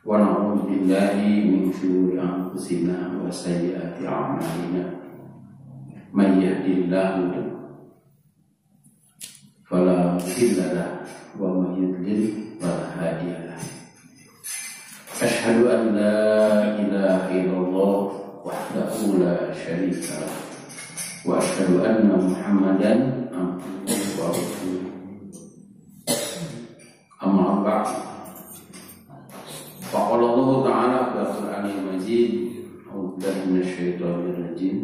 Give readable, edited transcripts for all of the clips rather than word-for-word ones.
wa na'udzu billahi min shururi anfusina wa sayyiati a'malina may yahdihillahu fala mudilla lahu wa may yudlil fala hadiya lahu. Asyhadu an la ilaha illallah wahdahu la syarika lah wa asyhadu anna Muhammadan abduhu wa rasuluh. Amma ba'd. Faqala Allah Ta'ala fil Qur'anil Majid, a'udzu billahi minasyaitonir rajim.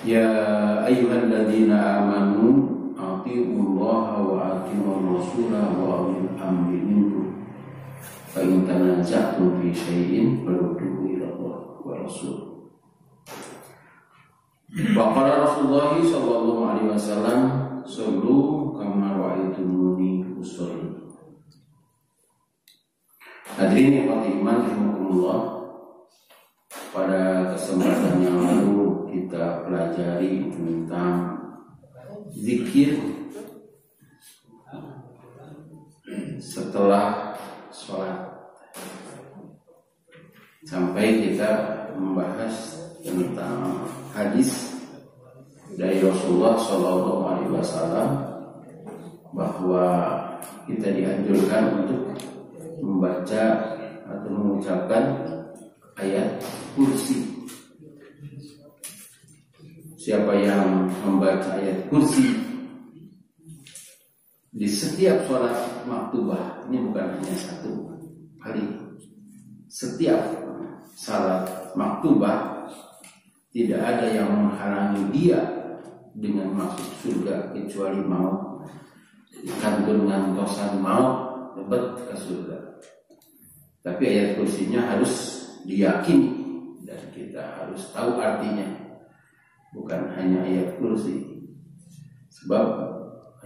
Ya ayyuhalladzina amanu atiiullaha wa atiiur rasulah wa ulil amri minkum. Fa in tanaza'tum fi syai'in farudduhu ila Allah wa rasul. Wa qala Rasulullah sallallahu alaihi wasallam, "Shallu kama ra'aitumuni usolli." Hadirin yang iman rahimakumullah, pada kesempatan yang lalu kita pelajari tentang zikir setelah sholat, sampai kita membahas tentang hadis dari Rasulullah Shallallahu Alaihi Wasallam bahwa kita dianjurkan untuk membaca atau mengucapkan ayat kursi. Siapa yang membaca ayat kursi di setiap sholat maktubah, ini bukan hanya satu kali, setiap sholat maktubah, tidak ada yang menghalangi dia dengan masuk surga kecuali mau kandungan kosan mau lebet ke surga. Tapi ayat kursinya harus diyakini dan kita harus tahu artinya, bukan hanya ayat kursi. Sebab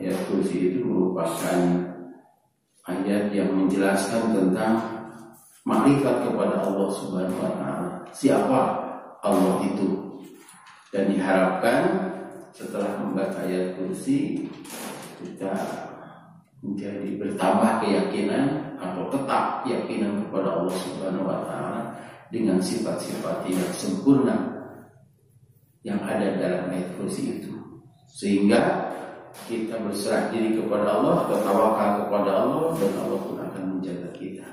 ayat kursi itu merupakan ayat yang menjelaskan tentang makrifat kepada Allah Subhanahu wa Ta'ala. Siapa Allah itu? Dan diharapkan setelah membaca ayat kursi kita menjadi bertambah keyakinan atau tetap keyakinan kepada Allah Subhanahu wa Ta'ala dengan sifat-sifat yang sempurna yang ada dalam ayat kursi itu, sehingga kita berserah diri kepada Allah, bertawakal kepada Allah, dan Allah pun akan menjaga kita.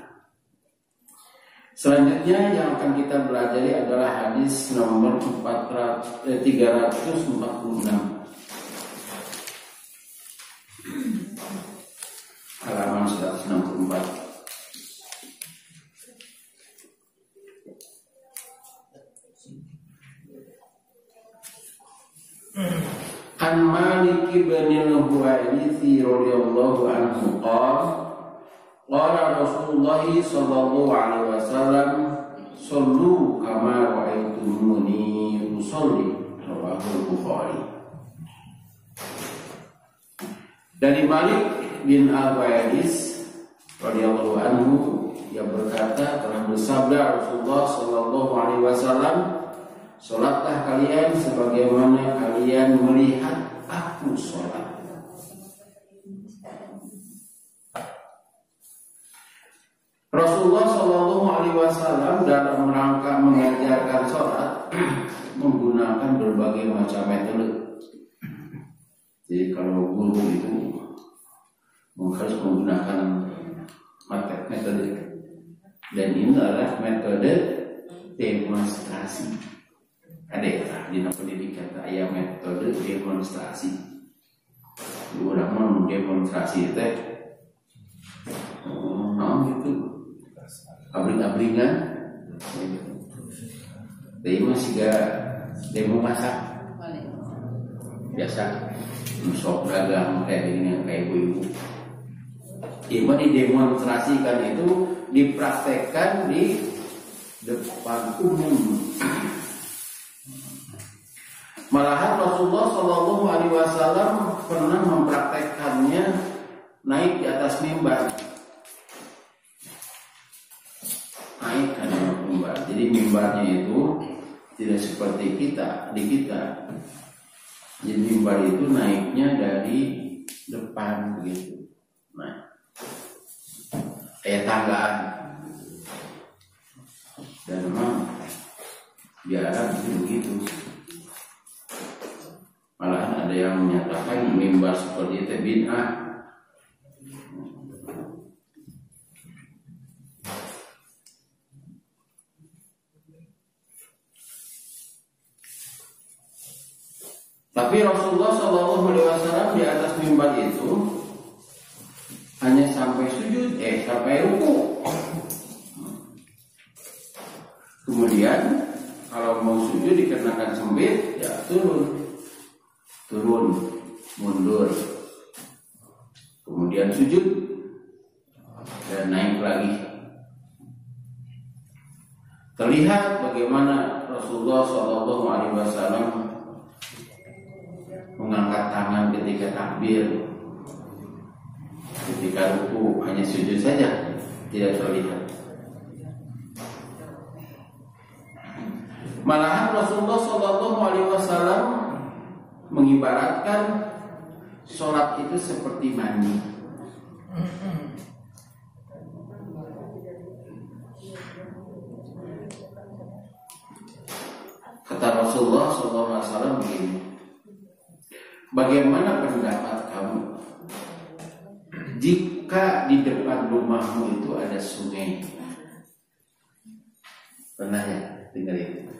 Selanjutnya yang akan kita pelajari adalah hadis nomor 346, halaman 164. An Malik bin al-Huwairits radhiyallahu anhu qala Rasulullah sallallahu alaihi wasallam, "Shallu kama ra'aitumuni usolli." Rawahu Bukhari. Dari Malik bin al-Huwairits radhiyallahu anhu yang berkata, telah bersabda Rasulullah sallallahu alaihi wasallam, "Salatlah kalian sebagaimana kalian melihat aku salat." Rasulullah Shallallahu Alaihi Wasallam dalam rangka mengajarkan salat menggunakan berbagai macam metode. Jadi kalau guru itu harus menggunakan metode, dan ini adalah metode demonstrasi. Ada di pendidikan saya metode demonstrasi. Orang mau demonstrasi itu, gitu, abring-abringan. Demo juga demo masak biasa, sok dagang kayak gini, kayak ibu-ibu. Cuma didemonstrasikan itu dipraktekkan di depan umum. Malahan Rasulullah Shallallahu Alaihi Wasallam pernah mempraktekkannya naik di atas mimbar. Naik karena mimbar. Jadi mimbarnya itu tidak seperti kita. Jadi mimbar itu naiknya dari depan begitu. Nah, tanggaan. Dan memang di Arab begitu. Malahan ada yang menyatakan mimbar seperti itu bid'ah. Tapi Rasulullah SAW di atas mimbar itu hanya sampai sujud, sampai ruku. Kemudian kalau mau sujud dikarenakan sempit, ya turun, mundur. Kemudian sujud dan naik lagi. Terlihat bagaimana Rasulullah SAW mengangkat tangan ketika takbir, ketika ruku hanya sujud saja, tidak terlihat. Malahan Rasulullah SAW mengibaratkan sholat itu seperti mandi. Kata Rasulullah SAW begini, bagaimana pendapat kamu jika di depan rumahmu itu ada sungai? Pernah ya dengerin?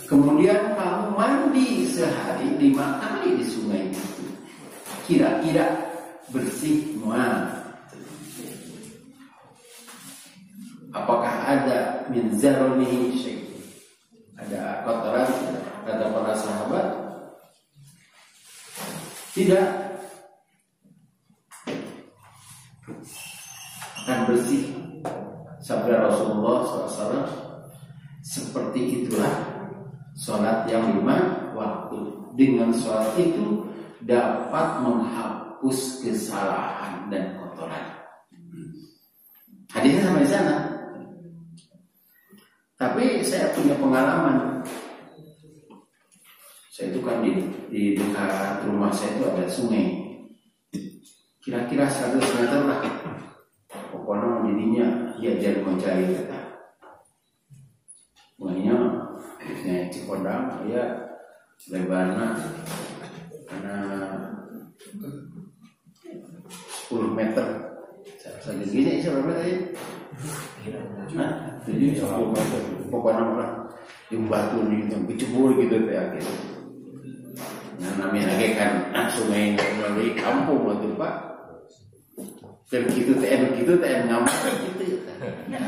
Kemudian kamu mandi sehari 5 kali di sungai itu, kira-kira bersih semua? Apakah ada min zaronihi syai'? Ada kotoran? Kata para sahabat, tidak, akan bersih. Sabda Rasulullah SAW, seperti itulah sholat yang 5 waktu. Dengan sholat itu dapat menghapus kesalahan dan kotoran. Hadisnya sampai sana. Tapi saya punya pengalaman. Saya itu kan di dekat rumah saya itu ada sungai. Kira-kira 100 meter lah. Pokoknya jadinya diajar mencari kata. Makanya sungai Cikodang ya lebarnya karena 10 meter. Segini berapa tadi? Nah, jadi 10 meter. Pokoknya lah yang batu nih yang kecebur gitu kayak gitu. Nah, namanya lagi kan sungai melalui kampung waktu Pak. Dan begitu TM ngamuk gitu ya.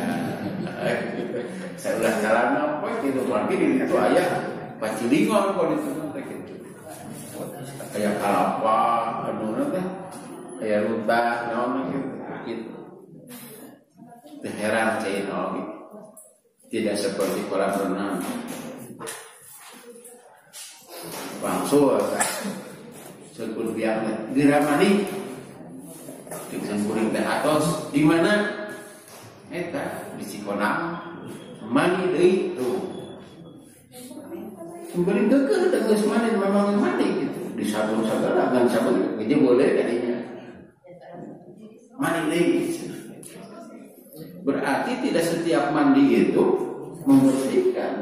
Saya udah jalan apa gitu lagi di situ ayah pacilingon kok di sana gitu. Kayak kalapa, anu teh kayak runtah naon gitu. Heran saya gitu. Tidak seperti kolam renang. Langsung sebut biang diramani disemburi teh atos di mana eta di Cikonang mani deui tuh semburi deukeut geus mani memang mani gitu di sabun sagala ngan sabun gede boleh kadinya mani deui. Berarti tidak setiap mandi itu membersihkan.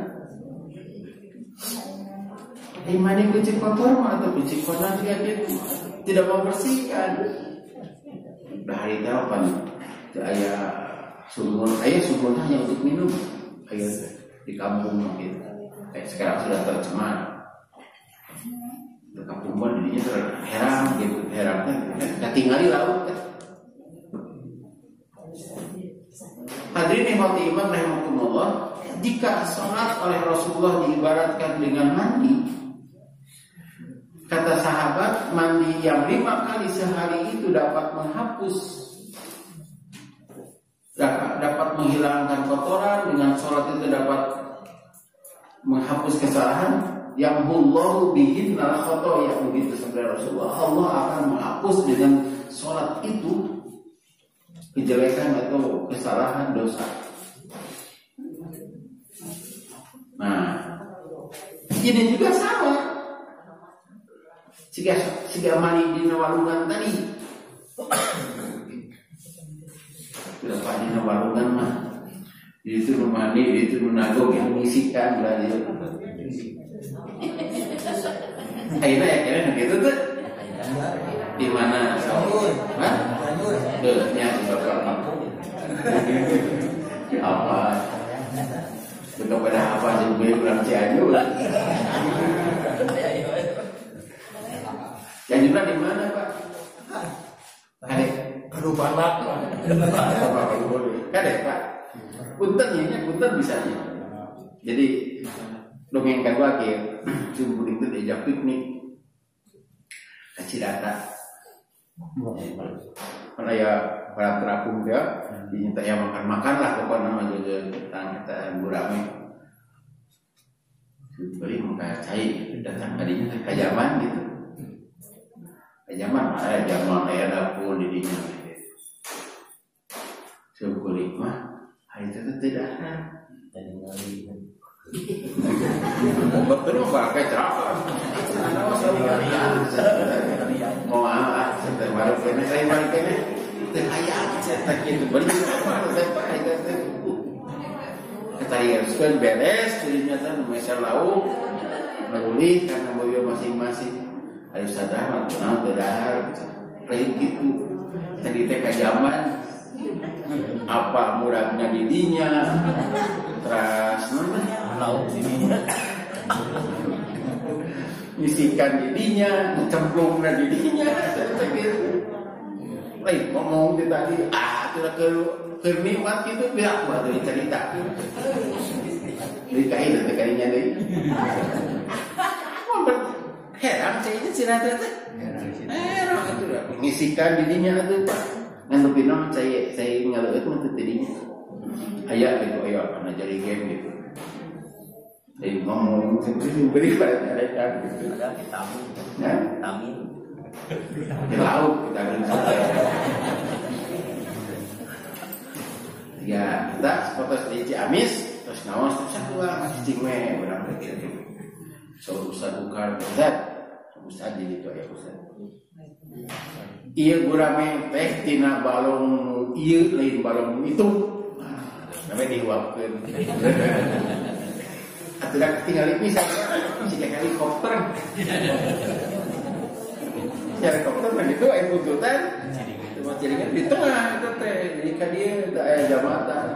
Mandi kucing kotor atau kucing kotor tidak membersihkan. Dari telepon ayah sumur hanya untuk minum, ayah di kampung gitu. Sekarang sudah tercemar. Di kampung pun dirinya terheran gitu, herannya ketinggali laut. Hadirin nikmati iman rahimakumullah, jika sholat oleh Rasulullah diibaratkan dengan mandi, kata sahabat, mandi yang 5 kali sehari itu dapat menghapus, dapat menghilangkan kotoran. Dengan sholat itu dapat menghapus kesalahan. Yang hullahu bihin lal khotoya, begitu sabda Rasulullah. Allah akan menghapus dengan sholat itu kejelekan atau kesalahan dosa. Nah, ini juga sama. Jika mani di walungan tadi, Pak di Walungan mah. Di itu rumah di itu menago yang mengisikan lah itu. Akhirnya ya kira gitu tuh. Di mana? Hah? Nya di Bapak. Apa? Betul pada apa sih beli pulang Cianjur? Cianjur di mana Pak? Kade. Kerupan Pak. Kade Pak. Punten bisa ya. Jadi dongeng kedua ke subuh itu diajak piknik ke Cidata. Karena ya para terapung ya diminta ya makan lah pokoknya nama jaga kita burame. Beri muka cair datang tadinya ke zaman gitu. Ke zaman ada zaman kayak dapur didinya. Syukurik mah hari itu tidak ada. Jadi ngali. Betul pakai cerapa. Mau apa? Saya baru kene. Terhayat cetak itu beri apa? Sampai itu. Ketarikan beres, ternyata meser lauk, meruli karena mobil masing-masing. Harus sadar, tidak lain gitu. Tadi teka zaman. Apa murahnya didinya terus lauk didinya isikan didinya cemplungnya didinya lain ngomong tadi sudah ke nikmat itu pihak buat dari cerita dari kain dan kayaknya deh heran saya cerita heran itu mengisikan didinya itu Pak ngantuk saya ngalau itu untuk tadinya ayah gitu karena jadi game gitu jadi ngomong beri pada mereka gitu ada vitamin di lauk kita berusaha ya kita foto di Ciamis terus nawas terus keluar cingwe berapa gitu so usah buka Ustaz usah di itu ya Ustaz. Iya gurame teh tina balong iya lain balong itu namanya diwapkeun atuh tinggal pisah sih helikopter helikopter kan itu air buntutan cuma jaringan di tengah itu teh jadi kan dia aya jambatan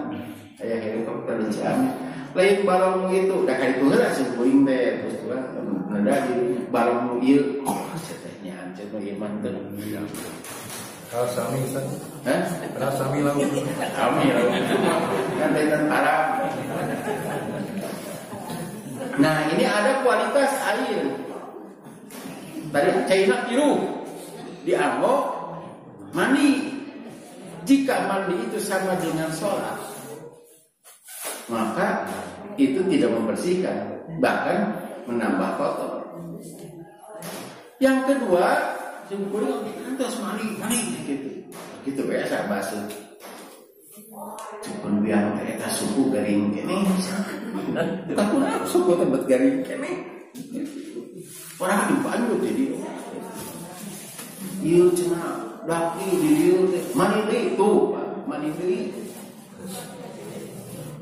aya helikopter di Ciamis lain balong itu dah kali itu lah sih boeing teh terus tuh nada di balong iya setehnya hancur ieu mantep Rasami Ustaz. Rasami laut. Kami laut itu kan dari tentara. Nah ini ada kualitas air. Tadi China biru dianggo mandi. Jika mandi itu sama dengan sholat, maka itu tidak membersihkan, bahkan menambah kotor. Yang kedua Jempol terus mandi gitu biasa basuh. Cuman biar kita suku garing kene. Tapi suku tempat garing kene. Orang di Bandung jadi. Ieu cina laki di dieu mandi deui tuh, mandi deui.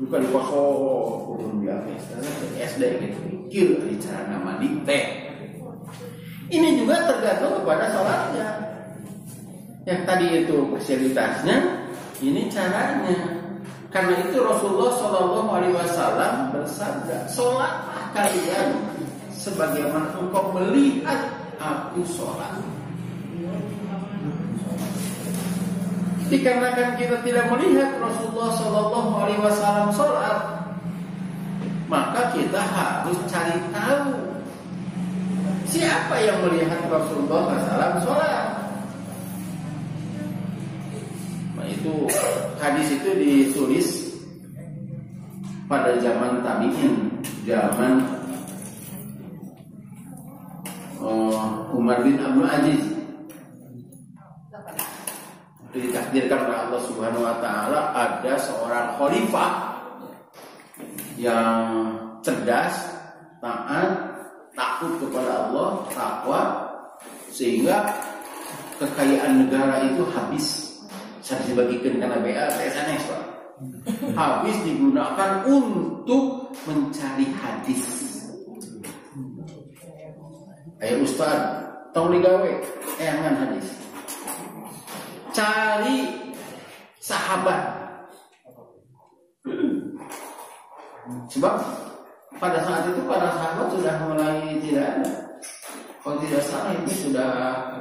Bukan di poso kurun biasa SD gitu. Kieu ari cara mandi teh. Ini juga tergantung kepada sholatnya. Yang tadi itu fasilitasnya, ini caranya. Karena itu Rasulullah SAW bersabda, sholatlah kalian sebagaimana engkau melihat aku sholat. Dikarenakan kita tidak melihat Rasulullah SAW sholat, maka kita harus cari tahu. Siapa yang melihat Rasulullah SAW sholat? Nah itu hadis itu ditulis pada zaman tabi'in, zaman Umar bin Abdul Aziz. Ditakdirkan oleh Allah Subhanahu Wa Taala ada seorang khalifah yang cerdas, taat, takut kepada Allah, takwa, sehingga kekayaan negara itu habis Saya dibagikan karena BA SNS Pak. Habis digunakan untuk mencari hadis. Ayo Ustaz, tong digawe eangan hadis. Cari sahabat. Sebab pada saat itu para sahabat sudah mulai tidak ada. Kalau tidak salah ini sudah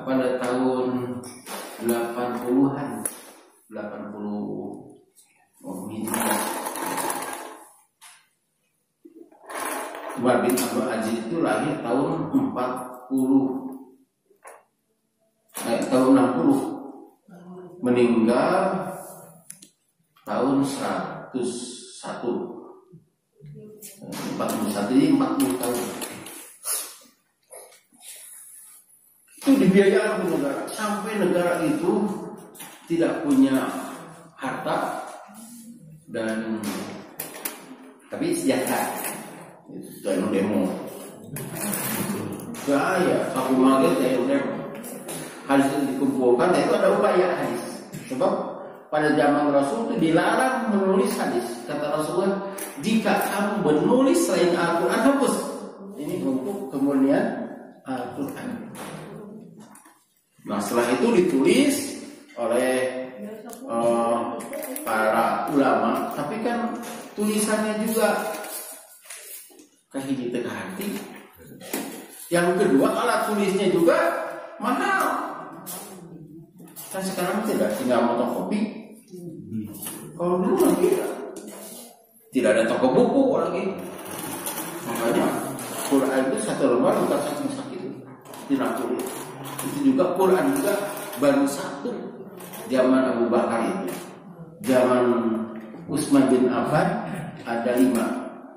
pada tahun 80-an. 80 Umar bin Abdul Aziz itu lahir tahun 60, meninggal tahun 101. 41 ini 40 tahun. Itu dibiayakan oleh negara sampai negara itu tidak punya harta dan tapi sejahtera. Itu demo. Saya aku mager saya demo. Hadis itu dikumpulkan, itu ada upaya hadis. Sebab pada zaman Rasul itu dilarang menulis hadis. Kata Rasulullah, jika kamu menulis selain Al-Quran, hapus. Ini untuk kemuliaan Al-Quran. Nah setelah itu ditulis oleh para ulama, tapi kan tulisannya juga kahiji teu hati. Yang kedua alat tulisnya juga mahal. Kan sekarang tinggal fotokopi. Kalau dulu lagi tidak ada toko buku lagi. Makanya Quran itu satu lembar bukan sakit tidak tulis. Itu juga Quran juga baru satu zaman Abu Bakar itu. Zaman Utsman bin Affan ada 5.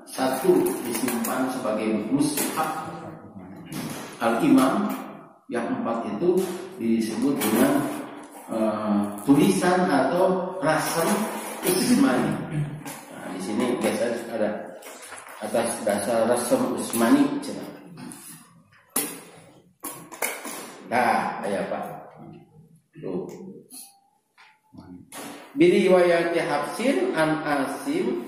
Satu disimpan sebagai mushaf Al-Imam, yang 4 itu disebut dengan tulisan atau rasam Utsmani. Nah, di sini biasanya ada atas dasar rasam Utsmani. Nah, ayat Pak. Tuh. Biriwayati Hafsin an Asim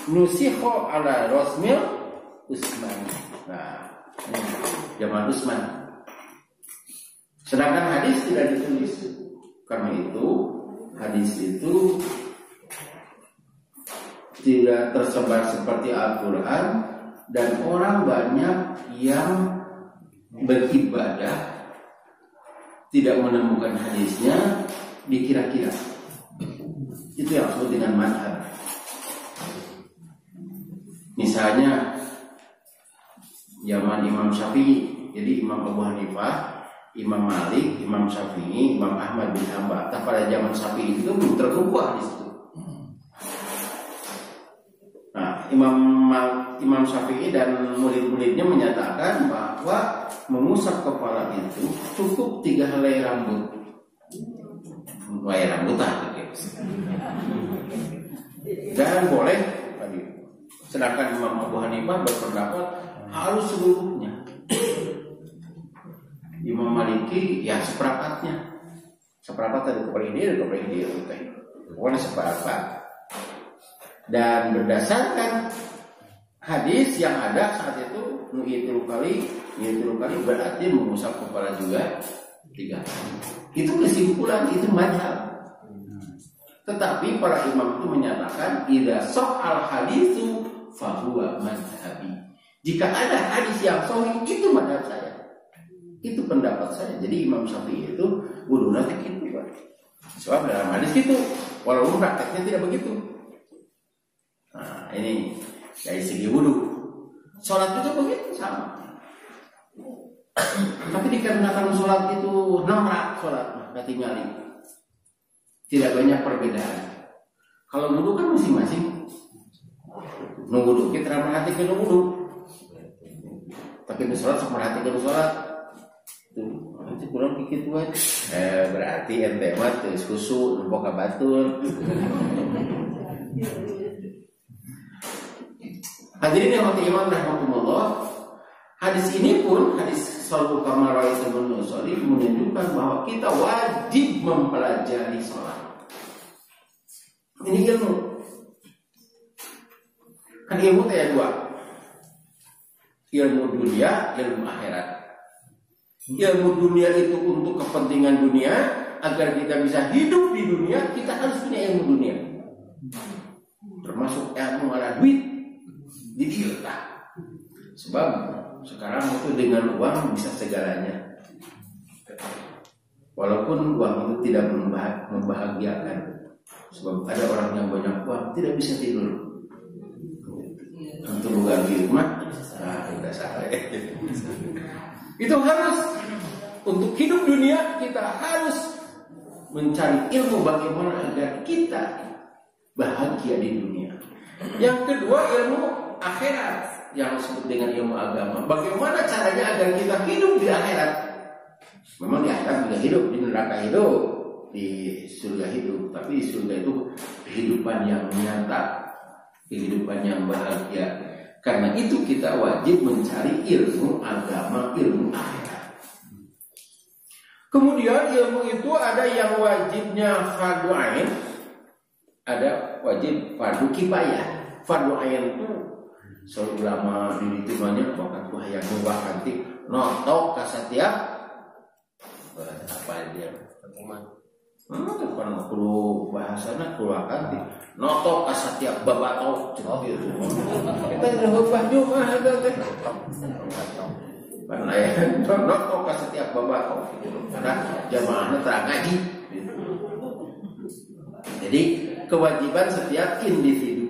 nusikho ala Rasmil Utsmani. Nah, zaman Utsman. Sedangkan hadis tidak ditulis. Karena itu hadis itu tidak tersebar seperti Al-Quran, dan orang banyak yang beribadah tidak menemukan hadisnya, dikira-kira. Itu yang disebut dengan madhab. Misalnya zaman Imam Syafi'i, jadi Imam Abu Hanifah, Imam Malik, Imam Syafi'i, Imam Ahmad bin Hanbal. Pada zaman Syafi'i itu belum terkumpul di situ. Nah, Imam Syafi'i dan murid-muridnya menyatakan bahwa mengusap kepala itu cukup 3 helai rambut. Helai rambut dan boleh tadi. Sedangkan Imam Abu Hanifah berpendapat harus seluruhnya. Imam Maliki ya seperempatnya. Seperempat dari kepada ini, pokoknya seperempat. Dan berdasarkan hadis yang ada saat itu, nu'itul kali berarti mengusap kepala juga 3 kali. Itu kesimpulan, itu madhab. Tetapi para imam itu menyatakan idza sahal hadisu fahuwa madhabi. Jika ada hadis yang sahih, itu madhab saya. Itu pendapat saya. Jadi Imam Syafi'i itu wudhunya gitu, Pak. Sebab dalam hadis itu, walaupun prakteknya tidak begitu. Nah, ini dari segi wudhu. Sholat juga begitu sama. Tapi dikarenakan sholat itu 6 rakaat sholat, ketinggalan. Tidak banyak perbedaan. Kalau wudhu kan masing-masing. Nunggu kita perhatikan wudhu. Tapi sholat perhatikan sholat. Tuh, nanti kurang dikit buat. Berarti ente mah geus khusyuk, nempo ka batur. Hadirin yang rahmatullah, Hadis ini pun, hadis Shallu kama ra'aitumuni usolli, menunjukkan bahwa kita wajib mempelajari sholat. Ini ilmu. Kan ilmu ada dua. Ilmu dunia, ilmu akhirat. Ilmu dunia itu untuk kepentingan dunia, agar kita bisa hidup di dunia, kita harus punya ilmu dunia. Termasuk ilmu ala duit, didiletak. Sebab sekarang itu dengan uang bisa segalanya. Walaupun uang itu tidak membahagiakan. Sebab ada orang yang banyak uang tidak bisa tidur. Untuk bukan di rumah, tidak salah. Itu harus untuk hidup dunia kita harus mencari ilmu bagaimana agar kita bahagia di dunia. Yang kedua ilmu akhirat yang disebut dengan ilmu agama. Bagaimana caranya agar kita hidup di akhirat? Memang di akhirat juga hidup, di neraka hidup, di surga hidup. Tapi di surga itu kehidupan yang nyata, kehidupan yang bahagia. Karena itu kita wajib mencari ilmu agama, ilmu akhirat. Kemudian ilmu itu ada yang wajibnya fardu ain, ada wajib fardu kifayah. Fardu ain itu ulama di timanya bahkan tuh yang mubah kanti notok ka setiap apa dia bukan perlu bahasana keluar kanti notok ka setiap babato gitu. Kita udah ubah juga ada teh. Karena ya notok ka setiap babato gitu. Karena jamaahnya terang ngaji. Jadi kewajiban setiap individu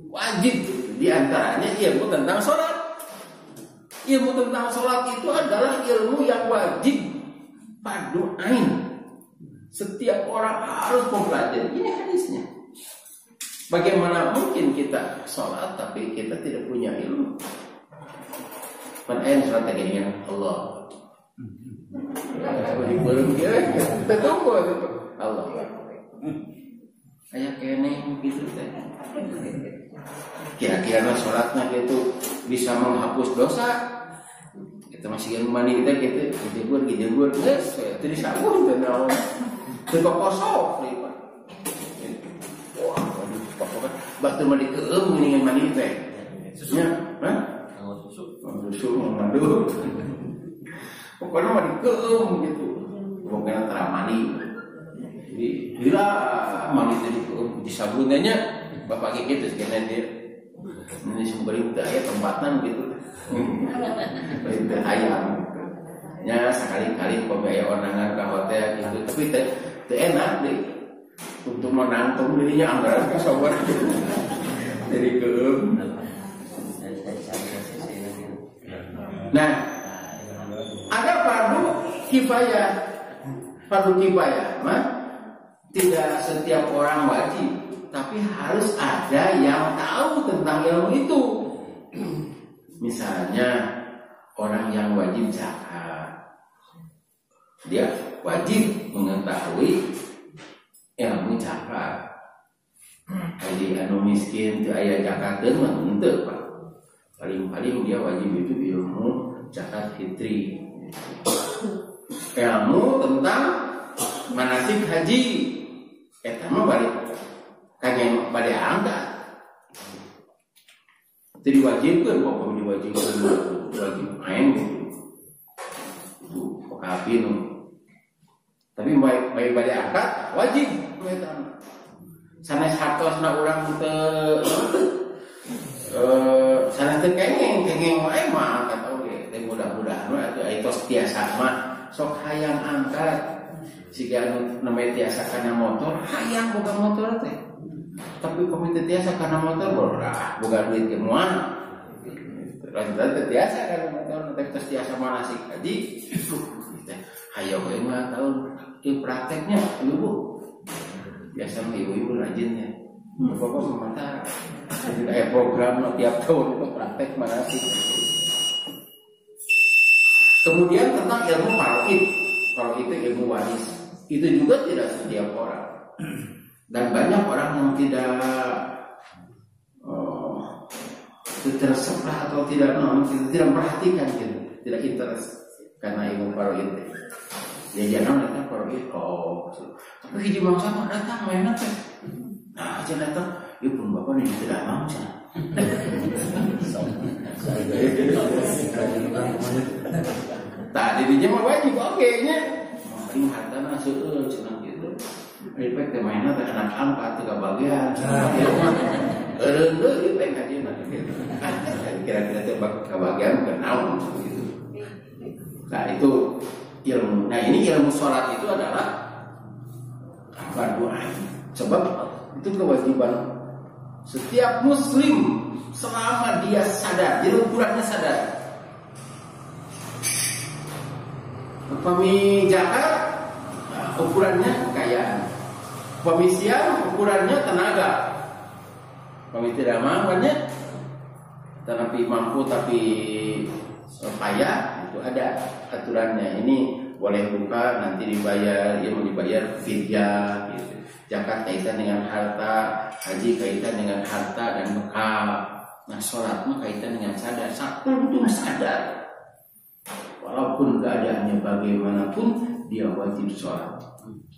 wajib di antaranya ilmu tentang sholat. Ilmu tentang sholat itu adalah ilmu yang wajib fardu ain. Setiap orang harus mempelajari. Ini hadisnya. Bagaimana mungkin kita sholat tapi kita tidak punya ilmu? Pada sholat dengan Allah. Belum kita tunggu Allah. Kayak kene gitu teh. Kira-kira sholatnya gitu bisa menghapus dosa. Kita masih ilmu mani kita gitu dijebur yes, itu disabun dan terkosong nih Pak. Wah, waduh, pokoknya bakal mandi keem dengan mandi teh. Susunya, hah? Susu mengandung. Pokoknya mandi keem gitu. Pokoknya antara mandi. Jadi gila mandi tadi keem disabunannya bapak gitu sekian dia. Ini semoga itu ya tempatan gitu. Itu ayam. Ya sekali-kali pembiaya onangan ke hotel gitu, tapi itu enak deh untuk menangtung dirinya anggaran ke sobat dari keem. Nah, ada fardu kifayah. Fardu kifayah, mah tidak setiap orang wajib, tapi harus ada yang tahu tentang ilmu itu. Misalnya orang yang wajib zakat, dia wajib mengetahui ilmu zakat. Jadi anu miskin teu aya zakatkeun mah henteu Pak. Paling-paling dia wajib itu ilmu zakat fitri. Ilmu tentang manasik haji. Eta mah balik kangge bade angkat. Jadi diwajibkan pokoknya diwajibkan wajib main itu pekapin. Tapi baik bade angkat wajib sanes hartosna urang teu sanes teu kengeng wae mah angkat oge. Teh mudah-mudahan we atuh aya tos tiasa mah sok hayang angkat. Siga anu namanya tiasa kana motor, hayang boga motor teh. Tapi komite tiasa karena motor borah bukan duit ke mual lanjutan tiasa karena motor tapi tiasa manasik haji ayo mah tahun itu prakteknya ibu biasa ibu rajinnya bapak mematah ada program tiap tahun itu praktek manasik. Kemudian tentang ilmu faraid, kalau itu ilmu waris itu juga tidak setiap orang. Dan banyak orang yang tidak teresep lah atau tidak, kita tidak perhatikan gitu, tidak interest karena ilmu paroid. Ya jangan mereka paroid tapi hiji mangsa mah datang main apa? Nah aja datang, ya pun bapak ini tidak mangsa. Tadi dia mah wajib oke nya. Paling hartana seueur cenah gitu. Ripek teh mainna teh anak angkat teh kebagian. Eureun deui ripek kadina gitu. Kira-kira teh kebagian kenaon gitu. Nah itu ilmu. Nah ini ilmu sholat itu adalah fardu ain. Sebab itu kewajiban setiap muslim selama dia sadar, jadi ukurannya sadar. Upami zakat, ukurannya kekayaan. Upami siam, ukurannya tenaga. Upami tidak mampunya, tapi mampu tapi payah, itu ada aturannya. Ini boleh buka, nanti dibayar, ya mau dibayar fidyah. Gitu. Zakat kaitan dengan harta, haji kaitan dengan harta dan bekal. Nah sholat mah kaitan dengan sadar. Betul sadar. Walaupun keadaannya bagaimanapun, dia wajib sholat.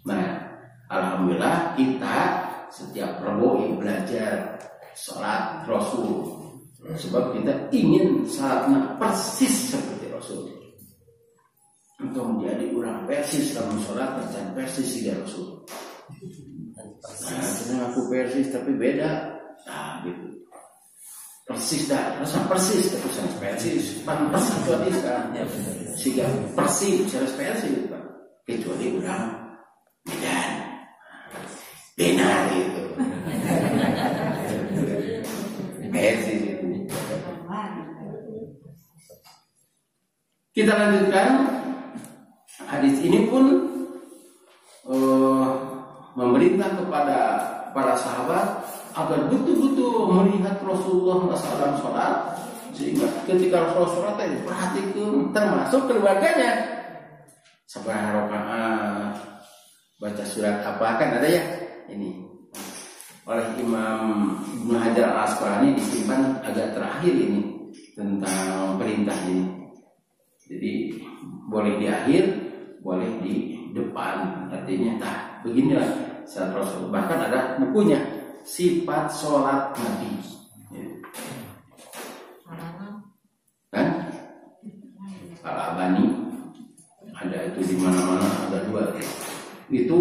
Nah, alhamdulillah kita setiap Rabu belajar sholat Rasul. Sebab kita ingin sholatnya persis seperti Rasul. Untuk menjadi orang persis dalam sholat dan persis tidak Rasul. Nah, senang aku persis tapi beda. Nah, gitu. Persis dah, rasa persis tapi saya persis, pan persis kecuali sekarang sehingga persis saya persis kan kecuali udah Medan benar itu persis itu. Kita lanjutkan hadis ini pun memerintah kepada para sahabat agar betul-betul melihat Rasulullah SAW sholat, sehingga ketika Rasulullah sholat perhatikan termasuk keluarganya seberapa rakaat, baca surat apa, kan ada ya ini oleh Imam Ibnu Hajar Al-Asqalani disimpan agak terakhir ini tentang perintah ini. Jadi boleh di akhir, boleh di depan, artinya beginilah saat Rasul. Bahkan ada bukunya sifat sholat Nabi, kan? Al-Albani ada itu di mana-mana, ada dua. Itu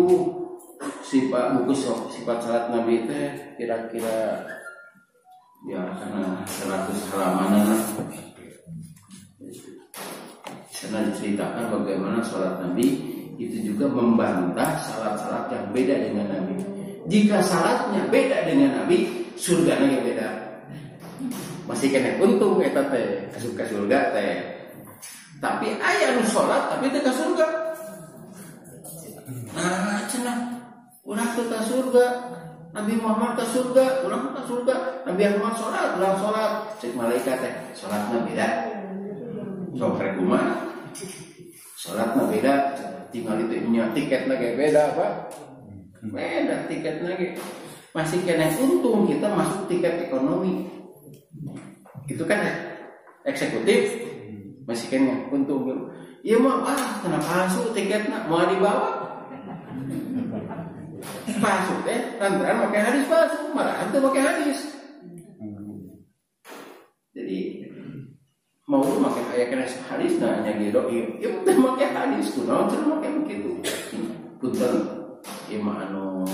buku sifat sholat Nabi itu kira-kira ya karena 100 halamanan. Karena diceritakan bagaimana sholat Nabi itu juga membantah salat-salat yang beda dengan Nabi. Jika salatnya beda dengan Nabi, surganya beda. Masih kena untung eta teh, asup ka surga teh. Tapi aya nu salat tapi teu ka surga. Nah, cenah urang teu ka surga. Nabi Muhammad ka surga, urang ka surga. Nabi Muhammad salat, urang salat. Cek malaikat teh, salatna beda. Sok rek kumaha? Salatna beda, tinggal itu nya tiketna ge beda, Pak. Beda tiket lagi. Masih kena untung kita masuk tiket ekonomi. Itu kan eksekutif. Masih kena untung. Ya mah kenapa masuk tiketnya mau dibawa? Masuk lantaran pakai hadis masuk, malah itu pakai hadis. Jadi mau lu pakai kayak kena hadis nanya gitu. Ya udah pakai hadis tuh, nah terus pakai begitu. Punten ima anu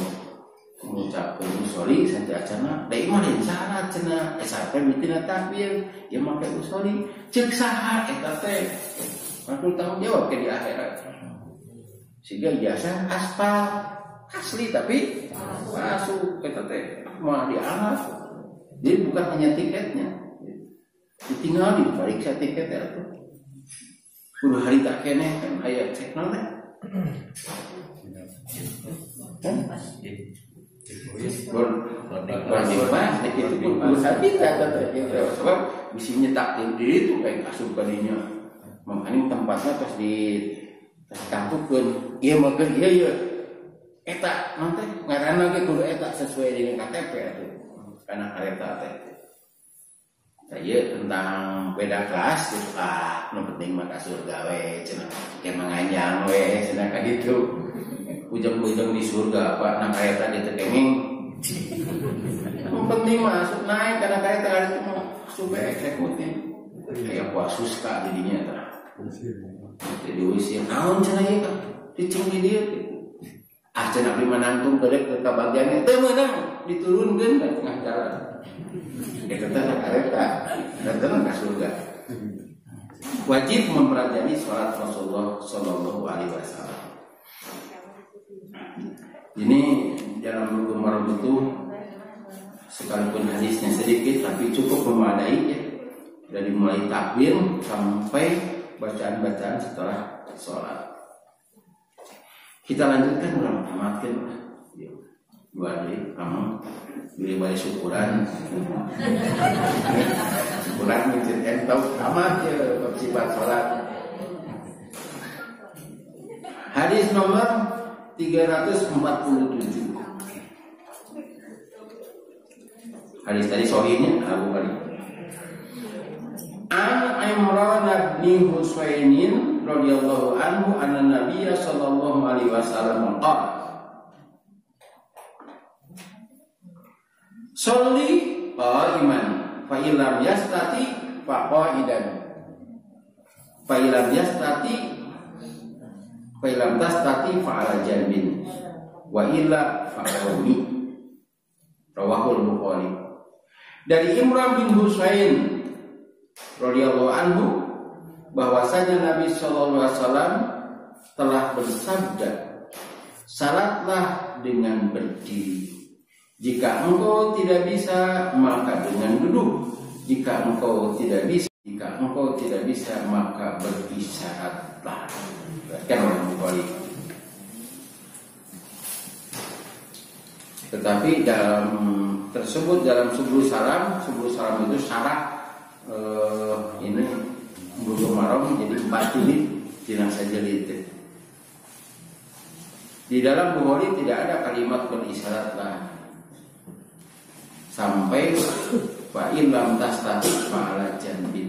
mengucapkan usoli santi acana da ima lain syarat cenah sampai bitina takbir ya make usoli cek saha eta teh aku tanggung jawab ke di akhirat sehingga biasa aspal asli tapi masuk eta teh mau dianggap jadi bukan hanya tiketnya ditinggal diperiksa tiketnya itu kudu hari tak keneh kan aya cek naon kan? Itu pun urusan kita sebab bisa nyetak diri itu kayak asup kadinya makanya tempatnya pas di kampungkan iya mager iya eta nanti ngaranna ge kudu eta sesuai dengan KTP itu karena kereta teh Saya tentang beda kelas gitu, nu penting mah ka surga we cenah, kayak manganyang we cenah ka gitu. Ujung-ujung di surga apa na kareta di tekenging. Yang penting masuk naik karena kareta itu mah supaya eksekutif. Kayak puasus ka jadinya tah. Jadi usia naon cenah ieu dicing di dieu. Cenah abdi manantung derek ke bagian teu meunang diturunkeun ka tengah jalan. Kita kereta datang ke surga. Wajib mempelajari sholat Rasulullah Shallallahu Alaihi Wasallam. Ini dalam buku Maram itu sekalipun hadisnya sedikit tapi cukup memadai ya. Dari mulai takbir sampai bacaan-bacaan setelah sholat. Kita lanjutkan dalam tamatkan. Dua hari kamu beli balik syukuran menceritakan tahu amat ya sifat sholat. Hadis nomor 347. Hadis tadi sahihnya Abu Bakar. An Imran bin Husainin radhiyallahu anhu anna Nabiy sallallahu alaihi wasallam qala Sholli qa'iman fa illam yastati fa qa'idan fa illam tastati fa ala janbin wa illa fa qawmi. Rawahul Bukhari. Dari Imran bin Husain radhiyallahu anhu bahwasanya Nabi sallallahu alaihi wasallam telah bersabda, salatlah dengan berdiri. Jika engkau tidak bisa, maka dengan duduk. Jika engkau tidak bisa, maka berisyaratlah. Kan orang Bukhari. Tetapi dalam subuh salam itu syarat ini bulu marom jadi 4 jilid tidak saja itu. Di dalam Bukhari tidak ada kalimat berisyaratlah. Sampai fa in lam tastati fa ala janbin.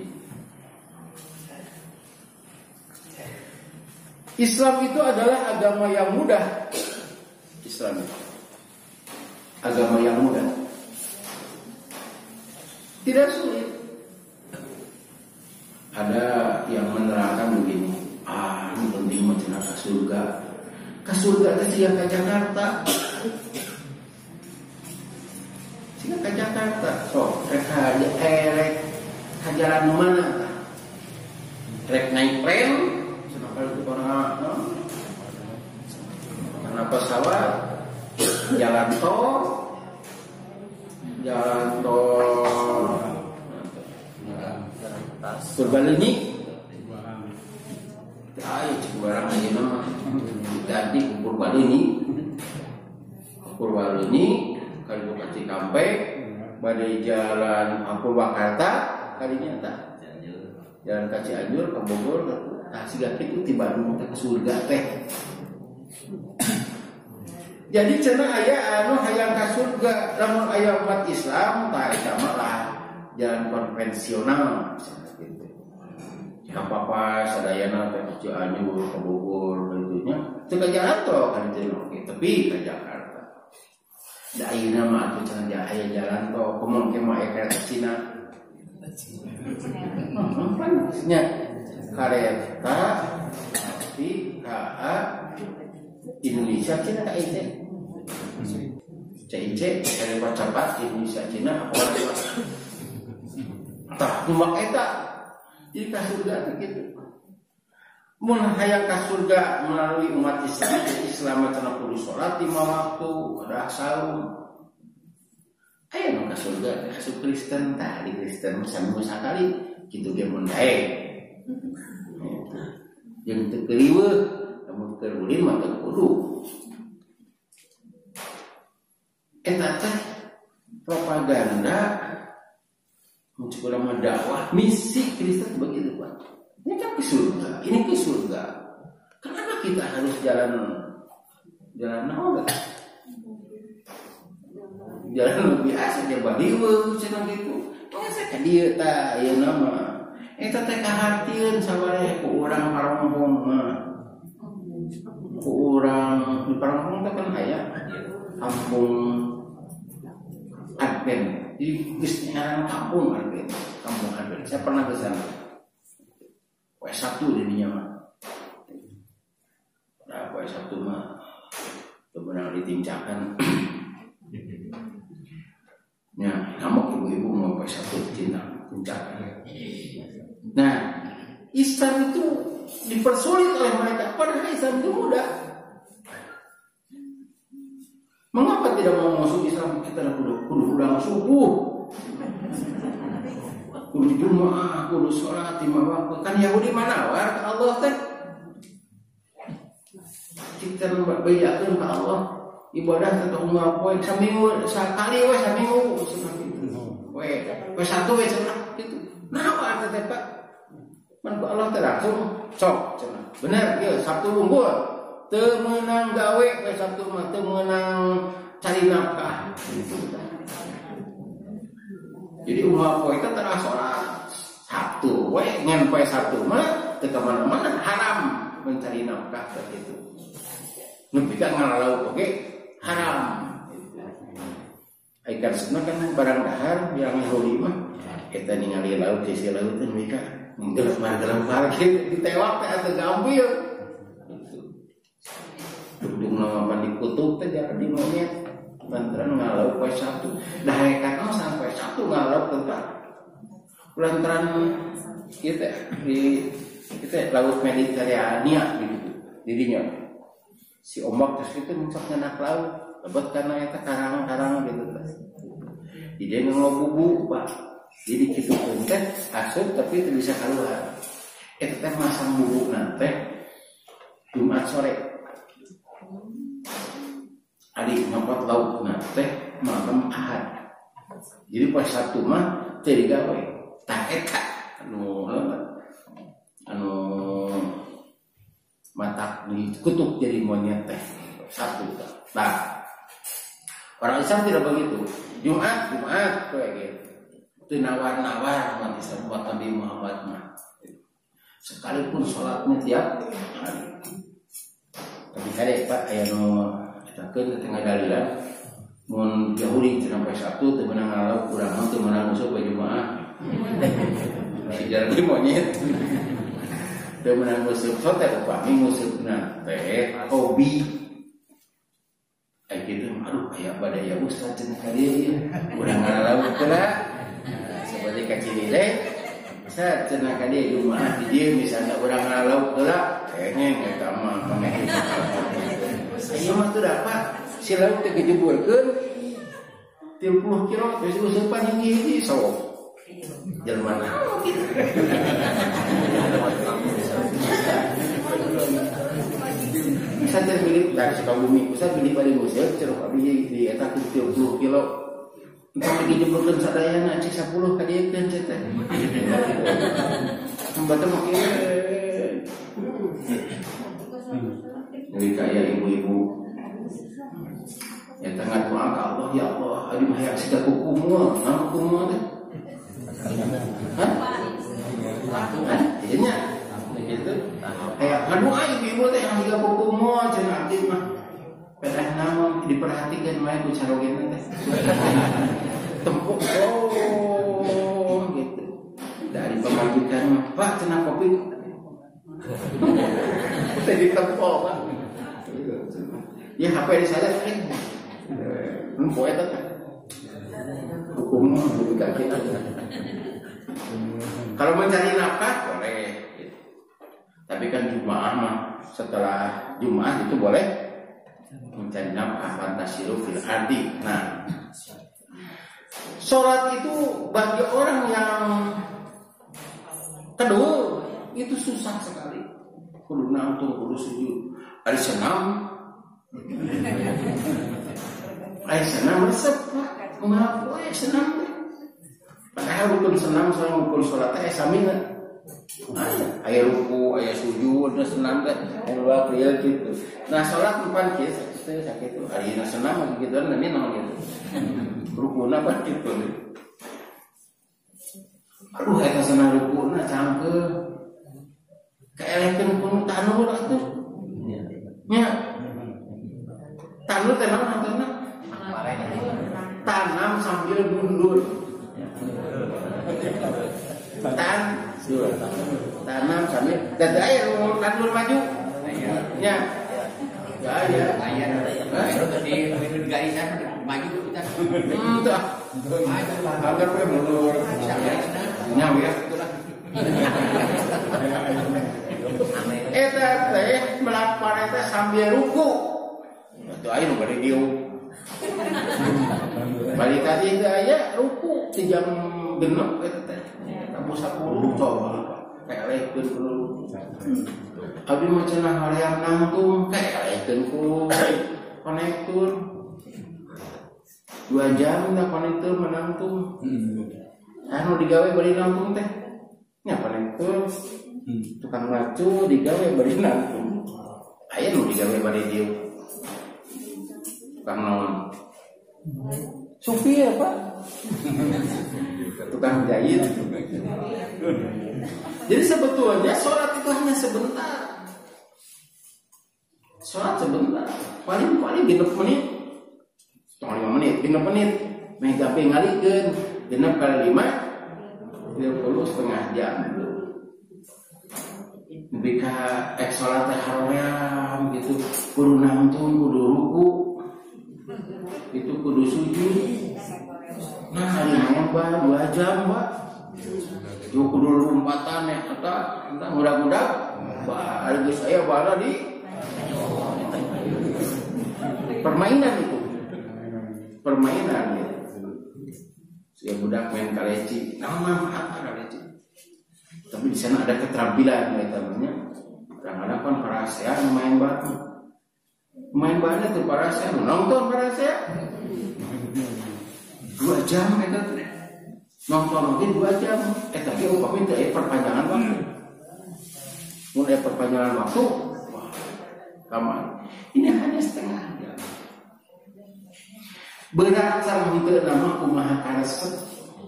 Islam itu adalah agama yang mudah. Islam itu agama yang mudah. Tidak sulit. Ada yang menerangkan begini, ini penting macam ke surga. Ke surga itu ke Jakarta. Ke Jakarta, rek jalan mana? Rek naik tren, karena pesawat, jalan tol, Purbalunyi, ayo barang aja nama, ganti Purbalunyi. Kalau buka Cikampek, badai jalan Purwakarta, kalinya tak jalan ke Cianjur, ke Bogor, nah siga itu di Bandung ke surga teh. Jadi cenah aya hayang ka surga, lamun aya umat Islam tah eta mah jalan konvensional gitu. Apa-apa sadayana teh Cianjur, ke Bogor gitunya. Teu ka jalan tol kan tapi ka Jakarta. Da ayeuna mah atuh can aya jalan tol, kumaha ke mah kereta Cina. Nya kareta tapi KA Indonesia Cina ka itu. CIC kereta cepat Indonesia Cina apa tah cuma eta. Jadi ka surga begitu. Mun hayang ka surga melalui umat Islam, Islam cenah kudu salat 5 waktu, ada saum. Aya nu ka surga, asup Kristen tah di Kristen saminggu sakali kitu ge mun dae. Jeung teu keriweuh, lamun keur ulin mah teu kudu. Eta teh propaganda mencoba mendakwah misi Kristen begitu Pak. Ini kan ke surga, ini ke surga. Kenapa kita harus jalan naon? jalan lebih asik ya baliweuh cenah kitu. Ngese ka dieu tah ayeuna mah. Eta teh kahartieun sabaraha ku urang Parongpong mah. Ku urang di Parongpong teh kan aya kampung Advent. Jadi geus ngaran kampung Advent. Kampung Advent. Saya pernah ke sana. Poe Sabtu di dinya mah. Nah, poe Sabtu mah benar ditincakan. Ya, nama ibu-ibu mau poe Sabtu tincakan. Nah, Islam itu dipersulit oleh mereka. Padahal Islam itu mudah. Mengapa tidak mau masuk Islam? Kita kudu pulang subuh, kudu Jumat, kudu sholat lima waktu. Kan Yahudi manawar ke Allah teh. Kita membayakan ke Allah ibadah atau umrah poe saminggu sakali we saminggu we satu we cenah kitu. Naon teh Pak? Man ku Allah teh langsung sok cenah. Bener ieu Sabtu unggul. Teu meunang gawe we Sabtu mah teu meunang cari nafkah. Jadi umrah poe teh tara salat Sabtu we ngan poe Sabtu mah teu ka mana-mana haram mencari nafkah begitu. Nepi ka ngalalau oge haram. Aikan sebenarnya kan barang dahar yang Yahudi mah kita ningali laut sisi laut teh mereka gelam-gelam gitu ditewak teh atuh gambil. Duduk nama di kutub teh jadi monyet lantaran ngalau poe Sabtu. Dah hakikat mah sampai Sabtu ngalau tentang lantaran kita di kita laut Mediterania gitu dirinya. Si ombak terus itu muncak ngenak laut lebat karena eta karang-karang gitu. Jadi dia ngelobubu Pak. Jadi kitu teh asup tapi teu bisa keluar. Eta teh masang bubu nanti Jumat sore. Adi ngopot laut nanti malam Ahad. Jadi pas Sabtu mah teu digawe. Tah eta anu mata dikutuk jadi monyet teh satu. Nah, orang Islam tidak begitu. Jumat kayak gitu. Itu nawar-nawar umat Islam buat Nabi Muhammad mah. Sekalipun sholatnya tiap hari. Tapi ada Pak aya nu katakeun tengah dalilan mun Yahudi sampai Sabtu teu meunang ngalau urang mah teu meunang musuh poe Jumaah. Sejarah di monyet. Dia menang musuh sote upami musuhna teh hobi. Kayak gitu, aduh kayak badaya ustaz cenah ka dieu urang ngalalau heula. Seperti kacilile ustaz cenah ka dieu Jumaah di dieu misalnya urang ngalalau heula kayaknya eta mah pangeh. Ieu mah teu dapat si laut teh gejeburkeun 30 kilo terus usupan hiji sok. Jerman gitu. Bisa terbeli dari Sukabumi, bisa beli pada museum ceruk abi di eta 30 kilo. Entah lagi jemputkeun sadayana cik 10 ka dieu keun teh. Membata makin. Jadi kayak ibu-ibu yang tengah doa ke Allah, ya Allah, adi mah hayang sida hukummu, nah hukummu teh. Hah? Iya begitu. Kayak ngadua ibu teh yang tiga hukum cenah abdi mah. Pedah naon diperhatikan mah ku carogeuna teh. Tempuk gitu. Dari pemajikan mah, Pak cenah kopi. Teh ditempol Pak. Ya HP di saya kan. Poe eta teh. Hukum lebih kaki aja. Kalau mencari nafkah boleh, tapi kan Jumaah mah setelah Jumat itu boleh mencari nafkah fantasilu fil ardi. Nah, sholat itu bagi orang yang kedua itu susah sekali. Kudu nangtung, kudu sujud. Ari senam, resep Pak. Kumaha poe senam. Padahal rukun senam sama rukun sholat teh samina. Aya ruku, aya sujud, dan senam teh aya gitu. Nah, sholat empan kieu. teh sakit itu hari ini senang gitu kan ini nang gitu rukun apa gitu aduh eta senang rukun cangkeun kaelekeun pun tanur atuh nya tanur teh naon artinya tanam sambil mundur tanam sambil dan aya tanur maju nya ya di garis maju kita tuh agar we mundur nyaw ya eta teh melakukan eta sambil ruku itu aya nu bade dieu balik tadi teh aya ruku di jam 6 eta teh kamu 10 coba kaelekeun dulu abdi mah cenah hoream nangtung kaelekeun ku konektor 2 jam dah konektor menangtung anu digawe bari nangtung teh nya konektor tukang lacu digawe bari nangtung aya nu digawe bari dieu tukang naon supir Pak tukang jahit. Jadi sebetulnya sholat itu hanya sebentar. Sholat sebentar, paling 6 menit, 5 menit, 6 menit. Main HP ngalikeun 6 kali 5 30 setengah jam. Bika sholat teh haroyam gitu, kudu nangtung, kudu ruku, itu kudu sujud. Nah, hari nambah 2 jam, Pak. Itu kudu lompatan ya, kata mudah-mudah. Balik saya bala di permainan itu. Permainan gitu. Saya budak main kaleci, manfaat kaleci. Tapi di sana ada keterampilan namanya. Kadang-kadang kan para ASEAN main batu. Main batu itu para ASEAN, nonton para ASEAN. 2 jam eta teh. Nonton mungkin 2 jam. Tapi upami teu aya perpanjangan waktu. Mun aya perpanjangan waktu, wah, kaman. Ini hanya setengah jam. Berat sareng teu nama kumaha karesep.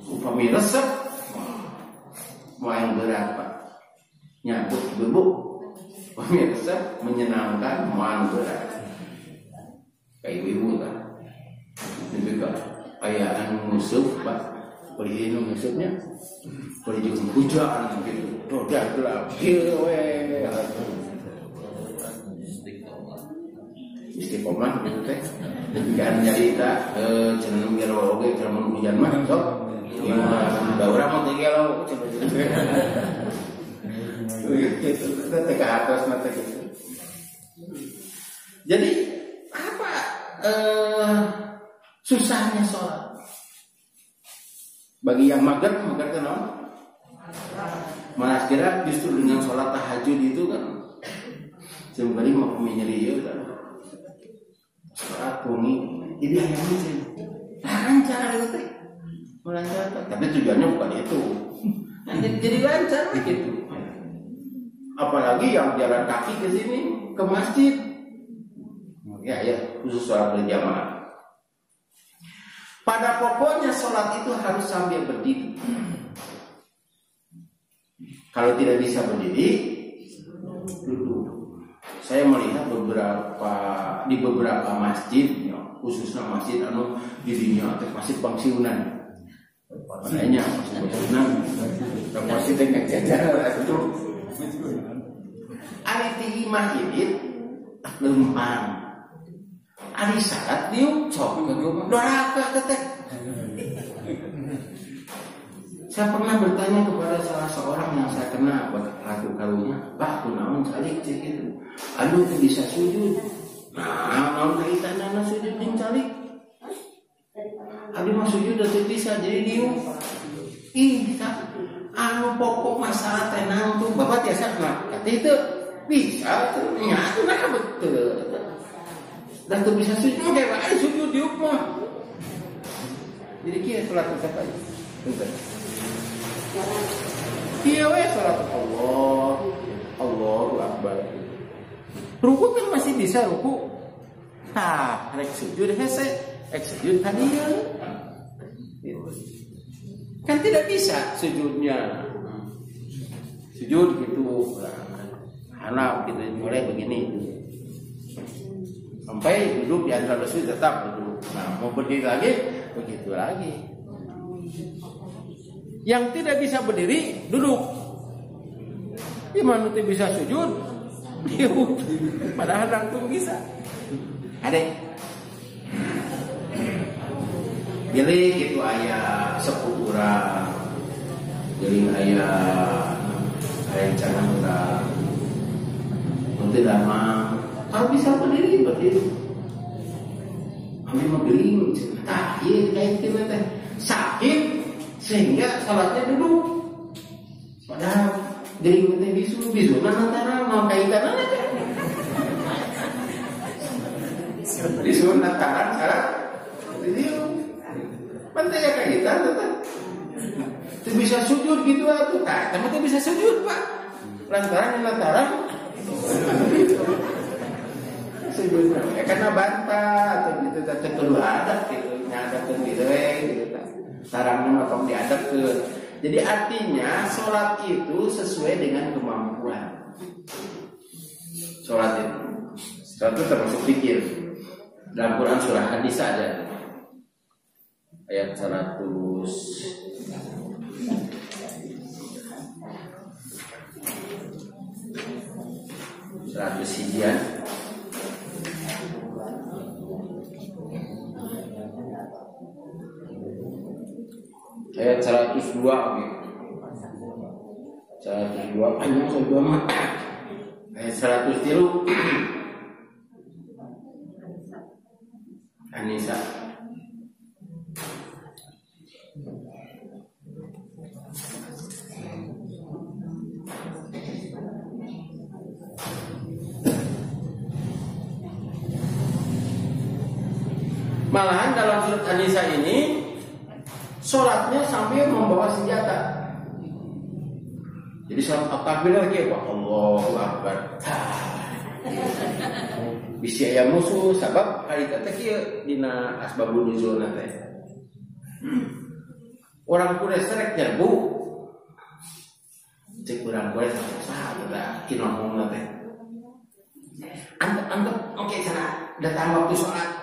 Upami resep, wah, yang berat Pak. Nyambut bubuk. Upami resep menyenangkan, moal berat. Kayak ibu kan. Lebih ke ayaan musuh Pak, beli ini musuhnya, beli juga hujan gitu, roda gelap, istiqomah gitu teh, jangan nyarita, cenderung gelo oke, cenderung hujan mah, so, udah orang mau gelo, gitu, teh ke atas mata gitu. Jadi apa? Susahnya sholat bagi yang mager kenal malah kira justru dengan sholat tahajud itu kan sebenarnya mau menyeri kan sholat bunyi ini yang sih lancar itu melancar tapi tujuannya bukan itu nanti jadi lancar gitu apalagi yang jalan kaki ke sini ke masjid ya khusus sholat berjamaah. Pada pokoknya sholat itu harus sambil berdiri. Kalau tidak bisa berdiri, duduk. Saya melihat di beberapa masjid, khususnya masjid dirinya masjid pensiunan. Makanya masjid pensiunan, masjid yang jajar itu. Ari ti imah ini lempang. Ari syarat diucap doraka teteh. Saya pernah bertanya kepada salah seorang yang saya kenal laku karunya, Pak, kunaon calik cek itu. Aduh itu bisa sujud. Nah, naon kaitanana sujud jeung calik? Aduh mah sujud teu bisa jadi diu. Ih, anu pokok masalah teh nangtung Bapak tiasa mah kata itu bisa tuh nya nah betul. Dan tuh bisa sujud kayak wae sujud di rumah. Jadi kieu salat tetep aja. Betul. Kieu we salat Allahu Akbar. Ruku kan masih bisa ruku. Tah, rek sujud hese, rek sujud tadinya. Kan tidak bisa sujudnya. Sujud gitu, anak gitu boleh begini. Sampai duduk di antara sujud tetap duduk. Nah, mau berdiri lagi, begitu lagi. Yang tidak bisa berdiri, duduk. Gimana tuh bisa sujud? Padahal langsung bisa. Adek. Jadi gitu ayah sepuluh jadi ayah jangan orang untuk damang kalau bisa berdiri kami mau berdiri tak iya kayak itu teh sakit sehingga salatnya duduk padahal dari teh bisu nantara mau kaitan aja bisu nantara salah jadi pantai ya kaitan tetap itu bisa sujud gitu aku tak, tapi itu bisa sujud pak. Lantaran sujudnya, karena bantah atau gitu, tapi kedua adat gitu, nyadat gitu, gitu. Sarangnya makom diadat ke. Jadi artinya sholat itu sesuai dengan kemampuan. Sholat itu termasuk fikir. Dalam Quran surah hadis saja. Ayat 100 hijian ayat 102 okay. 102 panjang 102 mah ayat 103 Anisa malahan dalam surat An-Nisa ini sholatnya sambil membawa senjata. Jadi sholat takbir lagi ya Allahu Akbar. Bisa aya musuh sabab hari teh kieu dina asbabun nuzul teh. Orang Quraisy rek nyerbu. Cek urang Quraisy saha da kinahung teh. Antep oke sana datang waktu sholat.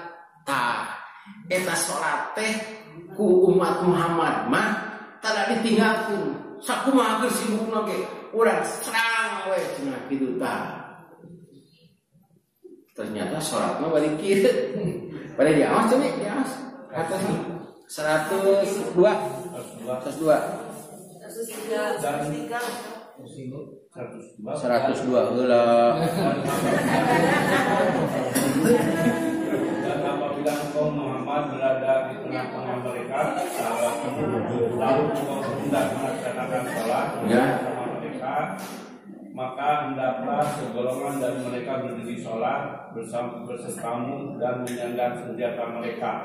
Eta sholat teh ku umat Muhammad mah tada ditinggalkeun sakumaha keur sibukna ge urang serang we cenah kitu tah ternyata sholat mah balik kieu balik diawas cenah diawas atas 102 heula apabila engkau Muhammad berada di tengah-tengah mereka, lalu engkau hendak melaksanakan salat bersama mereka, maka hendaklah segolongan dari mereka berdiri salat bersamamu dan menyandang senjata mereka.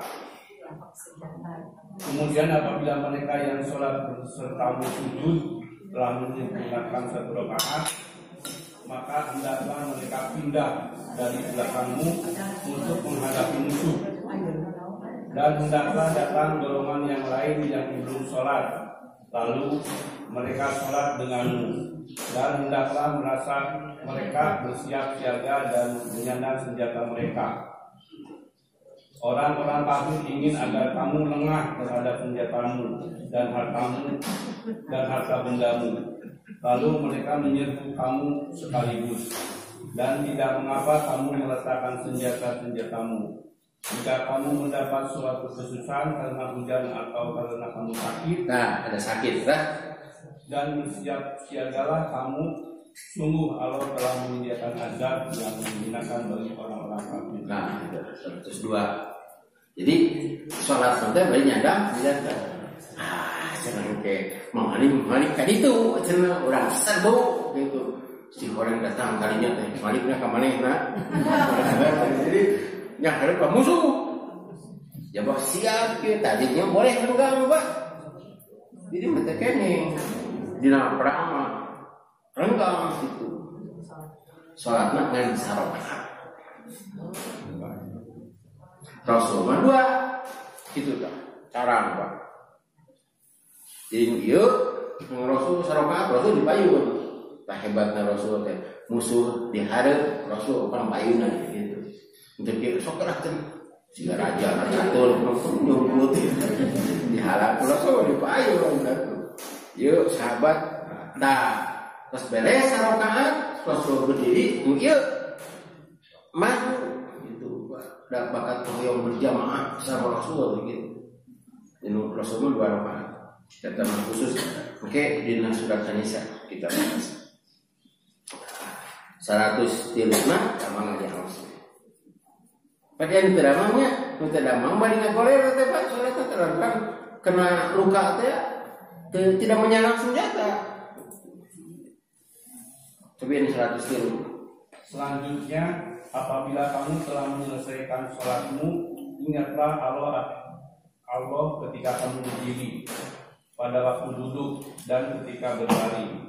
Kemudian apabila mereka yang salat besertamu sujud telah menyempurnakan satu rakaat, maka hendaklah mereka pindah dari belakangmu untuk menghadapi musuh. Dan hendaklah datang golongan yang lain yang belum sholat, lalu mereka sholat denganmu. Dan hendaklah merasa mereka bersiap siaga dan menyandang senjata mereka. Orang-orang kafir ingin agar kamu lengah terhadap senjatamu dan hartamu dan harta bendamu. Lalu mereka menyerbu kamu sekaligus. Dan tidak mengapa kamu meletakkan senjata-senjatamu. Jika kamu mendapat suatu kesusahan karena hujan atau karena kamu sakit, nah ada sakit kan? Dan bersiap siagalah kamu. Sungguh Allah telah menyediakan azab yang menghinakan bagi orang-orang kafir. Nah, itu 102. Jadi sholat nanti balik nyandang, nyandang. Jangan kayak malik kan itu, jangan orang serbu gitu. Si orang datang kalinya teh maliknya ke mana nak? Jadi nyari ke musuh. Jawab siap kita tadinya boleh enggak pak? Jadi mereka kene dina perang renggang itu. Sholatnya dengan sarokat. Rasul mah dua. Itu tah cara Pak. Jadi ieu Rasul sarokaat Rasul dipayun. Tah hebatna Rasul teh musuh dihareup Rasul pan payunan gitu. Untuk ieu sok gerak teh siga raja ngatur nyumput dihalak Rasul dipayun gitu. Ieu sahabat tah terus beres sarokaat Rasul berdiri ieu maju gitu da bakat hoyong berjamaah sama Rasul gitu. Ini Rasul dua rakaat. Kata khusus oke dina surat An-Nisa kita bahas 100 tiluna sama ngaji harus padahal teramangnya nu teh damang bari ngagoler teh Pak soalnya terangkan kena luka teh tidak menyerang senjata tapi ini 100 tilu. Selanjutnya apabila kamu telah menyelesaikan sholatmu ingatlah Allah ketika kamu berdiri, pada waktu duduk dan ketika berbaring.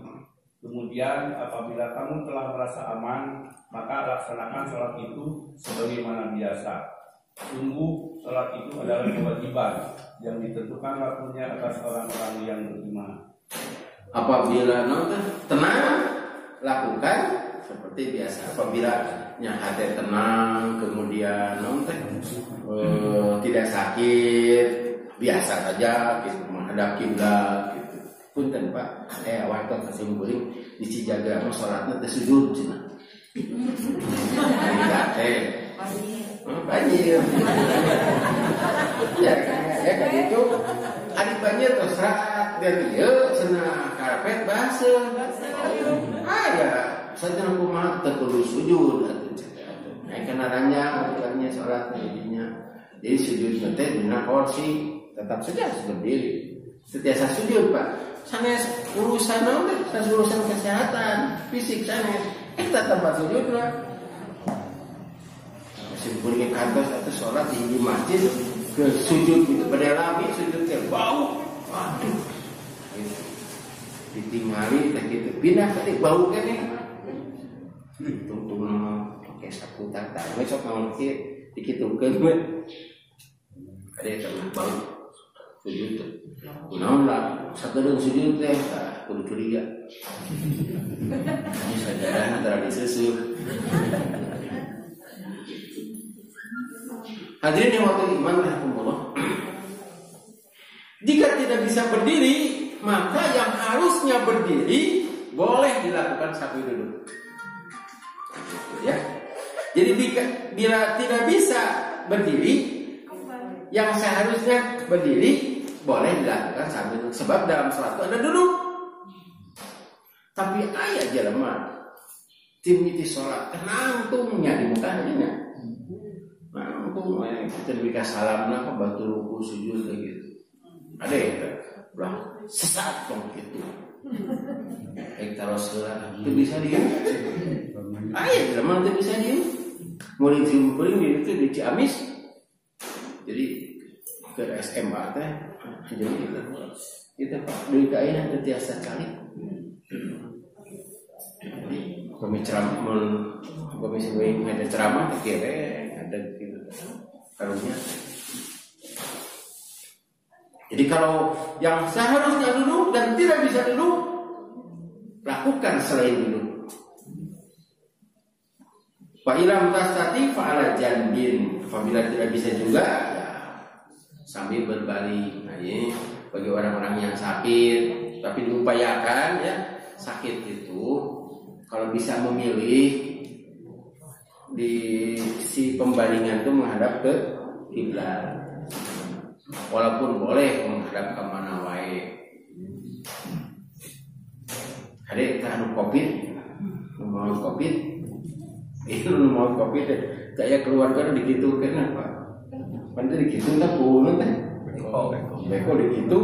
Kemudian apabila kamu telah merasa aman, maka laksanakan sholat itu sebagaimana biasa. Sungguh sholat itu adalah kewajiban yang ditentukan waktunya atas orang-orang yang beriman. Apabila tenang, lakukan seperti biasa. Apabila hati tenang, kemudian tidak sakit, biasa saja gitu, menghadap kiblat gitu. Punten Pak, waktu kasih guling di Cijaga mah salatna teh sujud cenah. Banjir. Ya kan itu ari banjir terus raat dan ieu cenah karpet baseuh. Aya sajen kumaha teh kudu sujud atuh cenah. Naikkeun ranjang aturannya salat jadinya. Jadi sujud teh dina kursi tetap saja berdiri. Setiasa sujud Pak. Sanes urusan urusan kesehatan fisik sanes kita tempat sujud lah. Simpulnya kantor atau sholat di masjid ke sujud itu pada lami sujudnya bau, waduh, gitu. Ditinggali gitu pindah tadi bau kan ya, tungtung pakai sapu tata, besok mau dikitukan gue, ada yang terlalu bau sujud tuh, kunaon lah, satu dong sujud teh, kudu curiga, ini saudara antara disusul. Hadirin yang waktu iman rahimahullah. Jika tidak bisa berdiri, maka yang harusnya berdiri boleh dilakukan sambil duduk. Ya. Jadi bila tidak bisa berdiri, yang seharusnya berdiri boleh dilakukan sambil duduk. Sebab dalam sholat itu ada duduk. Tapi ayat jelema timiti sholat kenangtungnya di mukanya. Kita berikan salam nak bantu ruku sujud gitu. Ada ya, udah sesat dong gitu. Taruh segala, itu bisa dia. Ayah, zaman itu bisa dia. Murid simpulin itu di Ciamis. Jadi ke SMA teh, jadi kita Pak dari kain ada tiasa kali. Kami ceramah, kami sering ada ceramah kira ada gitu. Karunia. Jadi kalau yang seharusnya duduk dan tidak bisa duduk, lakukan selain duduk. Fa ilam tastati fa ala janbin. Apabila tidak bisa juga, ya sambil berbaring. Nah, ini bagi orang-orang yang sakit, tapi diupayakan ya sakit itu kalau bisa memilih di si pembaringan itu menghadap ke kiblat, walaupun boleh menghadap ke mana wae. Ada kan covid, mau covid, itu mau covid, kayak keluarga digitu kan apa? Pandai digitu tak pun teh, beko digitu,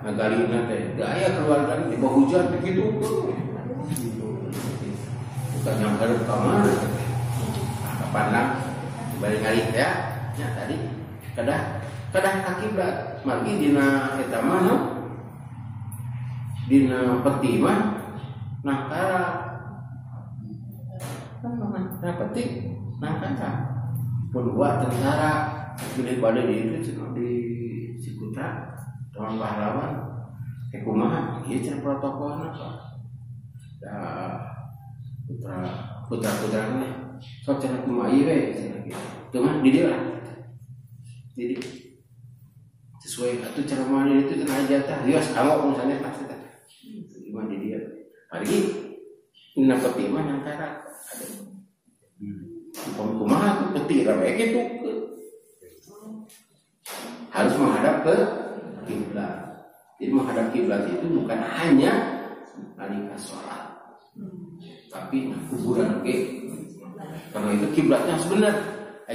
nagalina teh, gaya keluarga di bawah hujan begitu, bukan yang baru kamar. Pandang balik kali ya tadi kadah kiblat margi dina eta mah dina peti mah nah kara peti nah kara pun buat tentara pilih pada di itu di Ciputra tahun pahlawan kumaha ieu cenah protokolna Pak da putra-putrana sok cenah kumaha ieu we cenah kitu teu mah di dieu lah jadi sesuai atuh cara mana itu cenah hajatah ieu angok misalnya pasti tah gimana di dieu hari ini peti mah antara ada kumaha tuh peti rame gitu harus menghadap ke kiblat. Jadi menghadap kiblat itu bukan hanya nalika sholat, tapi kuburan oke. Karena itu kiblatnya harus benar.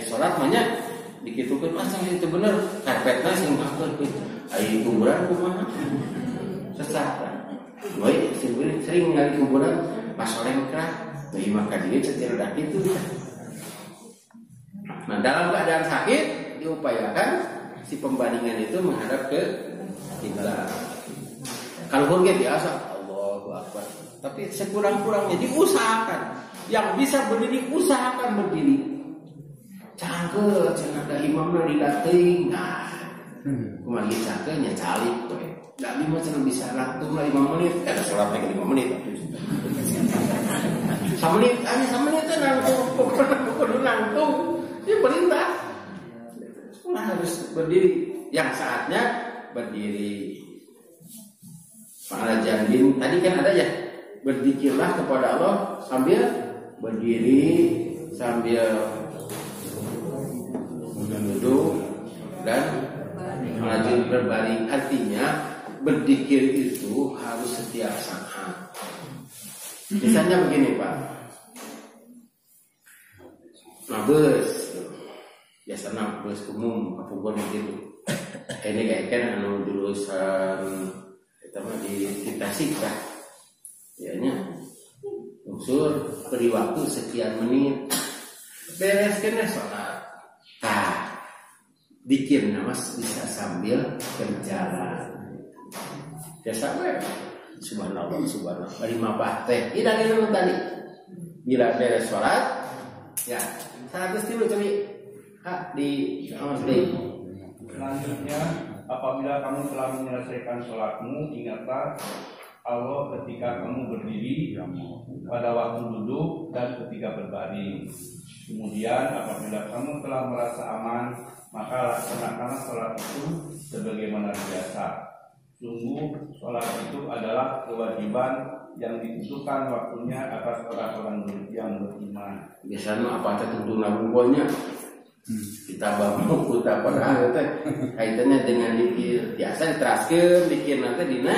Sholat banyak dikitukeun pasang itu benar. Karpetnya sing bagus. Ai kuburan kumaha? Sesat. Baik sering ngali kuburan pas sore kerah. Jadi maka dia secara itu. Nah dalam keadaan sakit diupayakan si pembandingan itu menghadap ke kiblat. Kalau huruf biasa Allahu Akbar. Tapi sekurang-kurangnya diusahakan. Yang bisa berdiri usahakan berdiri. Cangkel cenah da imamna dilatih. Nah, kumaha cangkel nya calik we. Da lima cenah bisa langsung lah 5 menit. Ada salatnya 5 menit. 1 menit, nangtung. Kudu nangtung. Ini perintah. Harus berdiri. Yang saatnya berdiri. Para jandin tadi kan ada ya, berzikirlah kepada Allah sambil berdiri, sambil duduk dan melaju berbaring. Artinya berzikir itu harus setiap saat. Misalnya begini Pak, nabes, biasa bus umum apapun gitu. Ini kayak kan anu jurusan pertama di Tasik kah? Ianya unsur beri waktu sekian menit. Bereskeun salat. Tah. Dikirna mas bisa sambil berjalan. Biasa we. Subhanallah. Bari mabah teh. Ida dulu tadi. Bila beres salat, ya 100 dulu coba. Di selanjutnya apabila kamu telah menyelesaikan sholatmu, ingatlah Allah ketika kamu berdiri, pada waktu duduk dan ketika berbaring. Kemudian apabila kamu telah merasa aman, maka laksanakanlah sholat itu sebagaimana biasa. Sungguh sholat itu adalah kewajiban yang ditentukan waktunya atas orang-orang yang beriman. Biasanya apa tentu nabungnya kita bangun kita pada kaitannya dengan dikir biasa diteraskan dikir nanti dina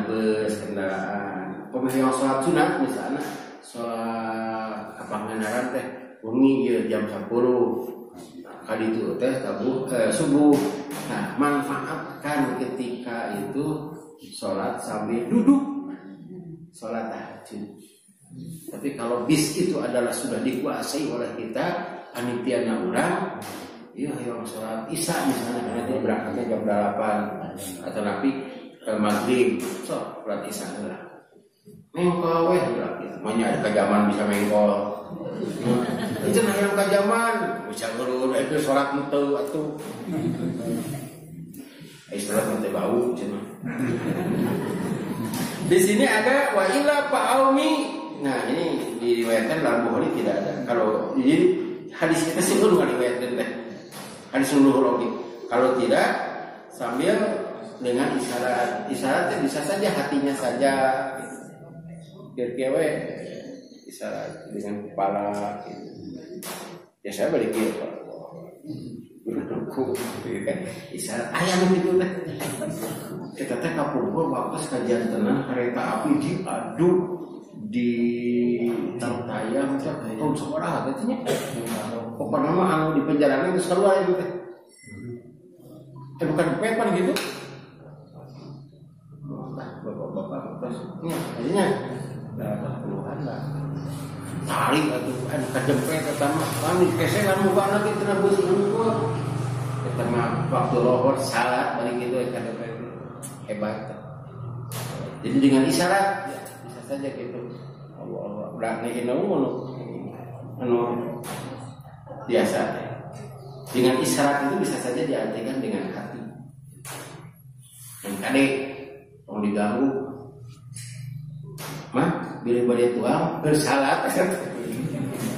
bus kendaraan pemilihan sholat sunat misalnya sholat apa ngenaran teh wengi ya jam 10 kali itu teh subuh. Nah manfaatkan ketika itu sholat sambil duduk sholat tahajud. Tapi kalau bis itu adalah sudah dikuasai oleh kita panitia urang, iya yang sholat isya misalnya nanti berangkatnya jam 8 atau nanti maghrib, so sholat isya lah. Mengkol weh berarti, makanya ada kajaman bisa mengkol. Itu nah yang kajaman, bisa ngurut itu sholat mutu atau, sholat mutu bau cina. Di sini ada wa ila fa'aumi. Nah ini diriwayatkan dalam Bukhari tidak ada. Kalau jadi hadis kita sungguh diriwayatkan deh. Hadis sungguh lagi. Kalau tidak sambil dengan isyarat. Isyaratnya bisa saja hatinya saja. Kira-kira isyarat dengan kepala. Ya saya balik dia Pak. Isyarat ayam itu deh. Kita teh kapungkur waktu kajian tenang kereta api diaduk di Tayang tahun sekolah katanya. Pokoknya mah anu di penjara itu keluar itu teh. Bukan pepan gitu. Bapak-bapak terus akhirnya ada keluhan lah. Tarik atuh anu kajempret pertama kami keselan mukana kitu na beusi unggul. Kita mah waktu lohor salat balik gitu kajempret hebat. Jadi dengan isyarat ya, bisa saja gitu. Allah berani anu biasa. Dengan isyarat itu bisa saja diartikan dengan hati. Yang kadek mau diganggu, mah bila balik tuang bersalat.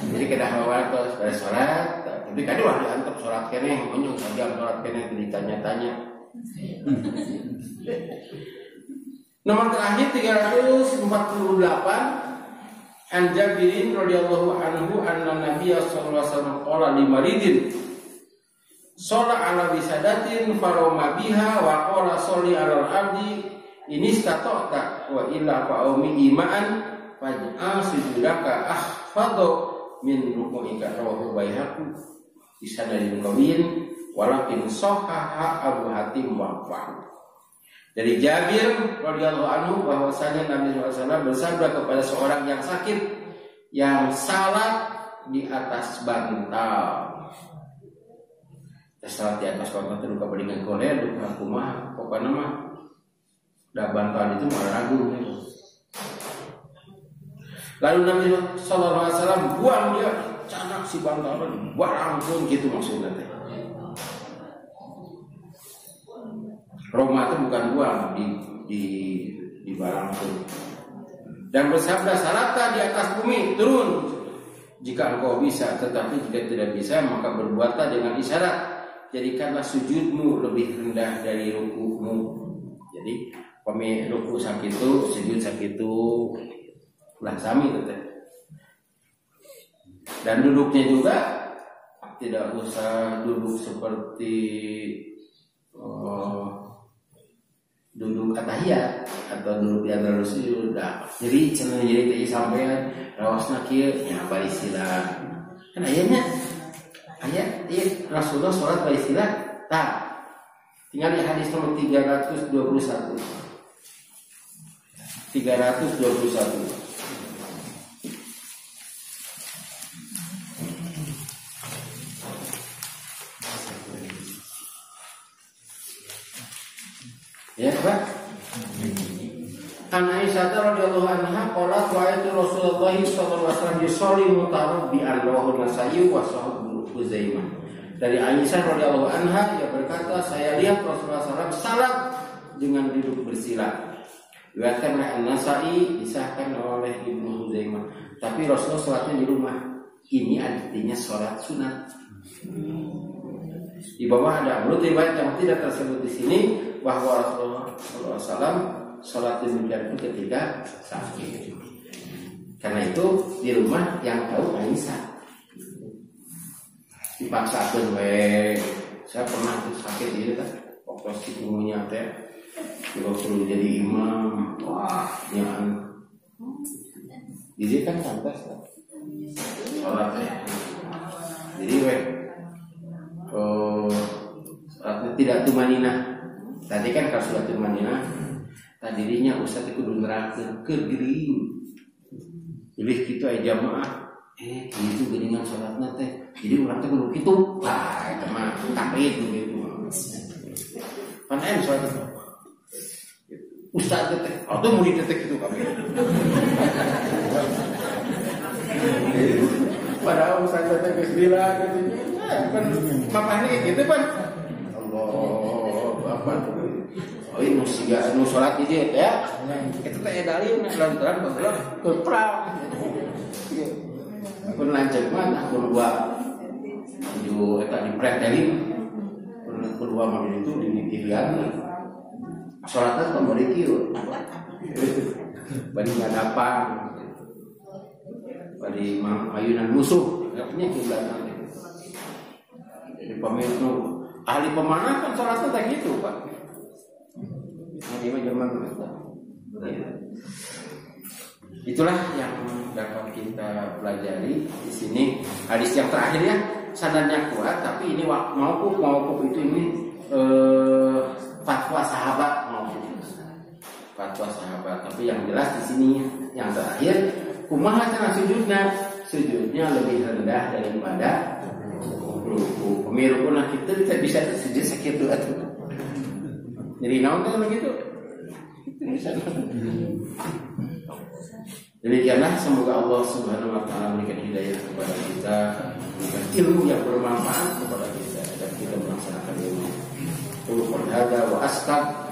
Jadi kena hawal terus pada sholat. Tapi kadang lah diantep sholat kene, onyong saja sholat kene ditanya-tanya. Nomor terakhir 348. An Jabirin radhiyallahu anhu anna Nabiya sallallahu alaihi wasallam qala limaridin sholat ala wisadatin faroma biha wa qala sholli ala al-abdi ini stata'ta wa illa fa'umi ima'an faj'a sujudaka ahfadhu min ruku'ika rawahu Baihaqi bisanadin qawiyyin walakin sahhaha Abu Hatim waqfahu. Dari Jabir radhiyallahu anhu bahwasanya Nabi SAW bersabda kepada seorang yang sakit yang salat di atas bantal. Salat di atas bantal itu kepalingan koler duka kumaha pokoknya mah da bantal itu mah ragu. Lalu Nabi SAW buang dia canak si bantal barang pun gitu maksudnya teh. Roma itu bukan buang di barang itu. Dan bersabda salata di atas bumi turun jika engkau bisa, tetapi jika tidak bisa maka berbuatlah dengan isyarat. Jadikanlah sujudmu lebih rendah dari ruku'mu. Jadi ruku sakitu, sujud sakitu, ulah sami teteh. Dan duduknya juga tidak usah duduk seperti duduk atahiyat atau duduk di antara sujud. Jadi cenah jadi teh sampean rawasna kieu nya bari sila. Kan ayatnya ayat ieu Rasulullah salat bari sila tah. Tinggal di hadis nomor 321. 321. Ya, Pak. An Aisyah radhiyallahu anha qalat ra'aitu Rasulullah sallallahu alaihi wasallam yusalli mutarabbi'an rawahu Nasa'i wa Sahih Huzaimah. Dari Aisyah radhiyallahu anha ia berkata, saya lihat Rasulullah SAW salat dengan duduk bersila. Riwayatkan oleh An-Nasa'i, disahkan oleh Ibnu Huzaimah. Tapi Rasulullah salatnya di rumah. Ini artinya salat sunat. Di bawah ada riwayat yang tidak tersebut di sini bahwa Rasulullah SAW sholat demikian itu ketika sakit. Karena itu di rumah yang tahu Aisyah. Dipaksakan saya pernah sakit ini kan, waktu si umumnya teh, kalau perlu jadi imam, wah, yang jadi kan pantas lah sholat ya. Jadi sholatnya tidak tumanina. Tadi kan kalau sholat tumanina, tadinya Ustaz itu kudu nerangkeun keur geuring. Pilih kitu aya jamaah, itu geuningan sholatna teh. Jadi urang teh kudu kitu. Tah eta mah taklid gitu. Pan sholat itu. Ustaz teh, atuh murid teh kitu kabeh. Padahal Ustaz teh geus bilang gitu. Kan mapahnya gitu kan. Allah apa tuh? Oh ini musiga nu salat ieu ya. Itu teh dalil lantaran baheula teu perang. Pun lanceuk mah pun dua ju eta dipretelin. Pun dua mah itu dipilihan. Salatna kembali kieu. Bari ngadapang. Bari ayunan musuh, artinya kiblatna. Jadi pemilu ahli pemanah kan sholatnya kayak gitu Pak. Ini mah zaman itu. Itulah yang dapat kita pelajari di sini. Hadis yang terakhir ya, sanadnya kuat, tapi ini mauquf itu ini fatwa sahabat mauquf. Fatwa sahabat, tapi yang jelas di sini yang terakhir, kumaha cara sujudnya lebih rendah daripada ruku. Pemiru pun kita tidak bisa sujud sakit dulu atuh. Jadi naon kan begitu? Itu bisa. Demikianlah, semoga Allah Subhanahu wa taala memberikan hidayah kepada kita, memberikan ilmu yang bermanfaat kepada kita dan kita melaksanakan ilmu. Qul hadza wa astagfirullah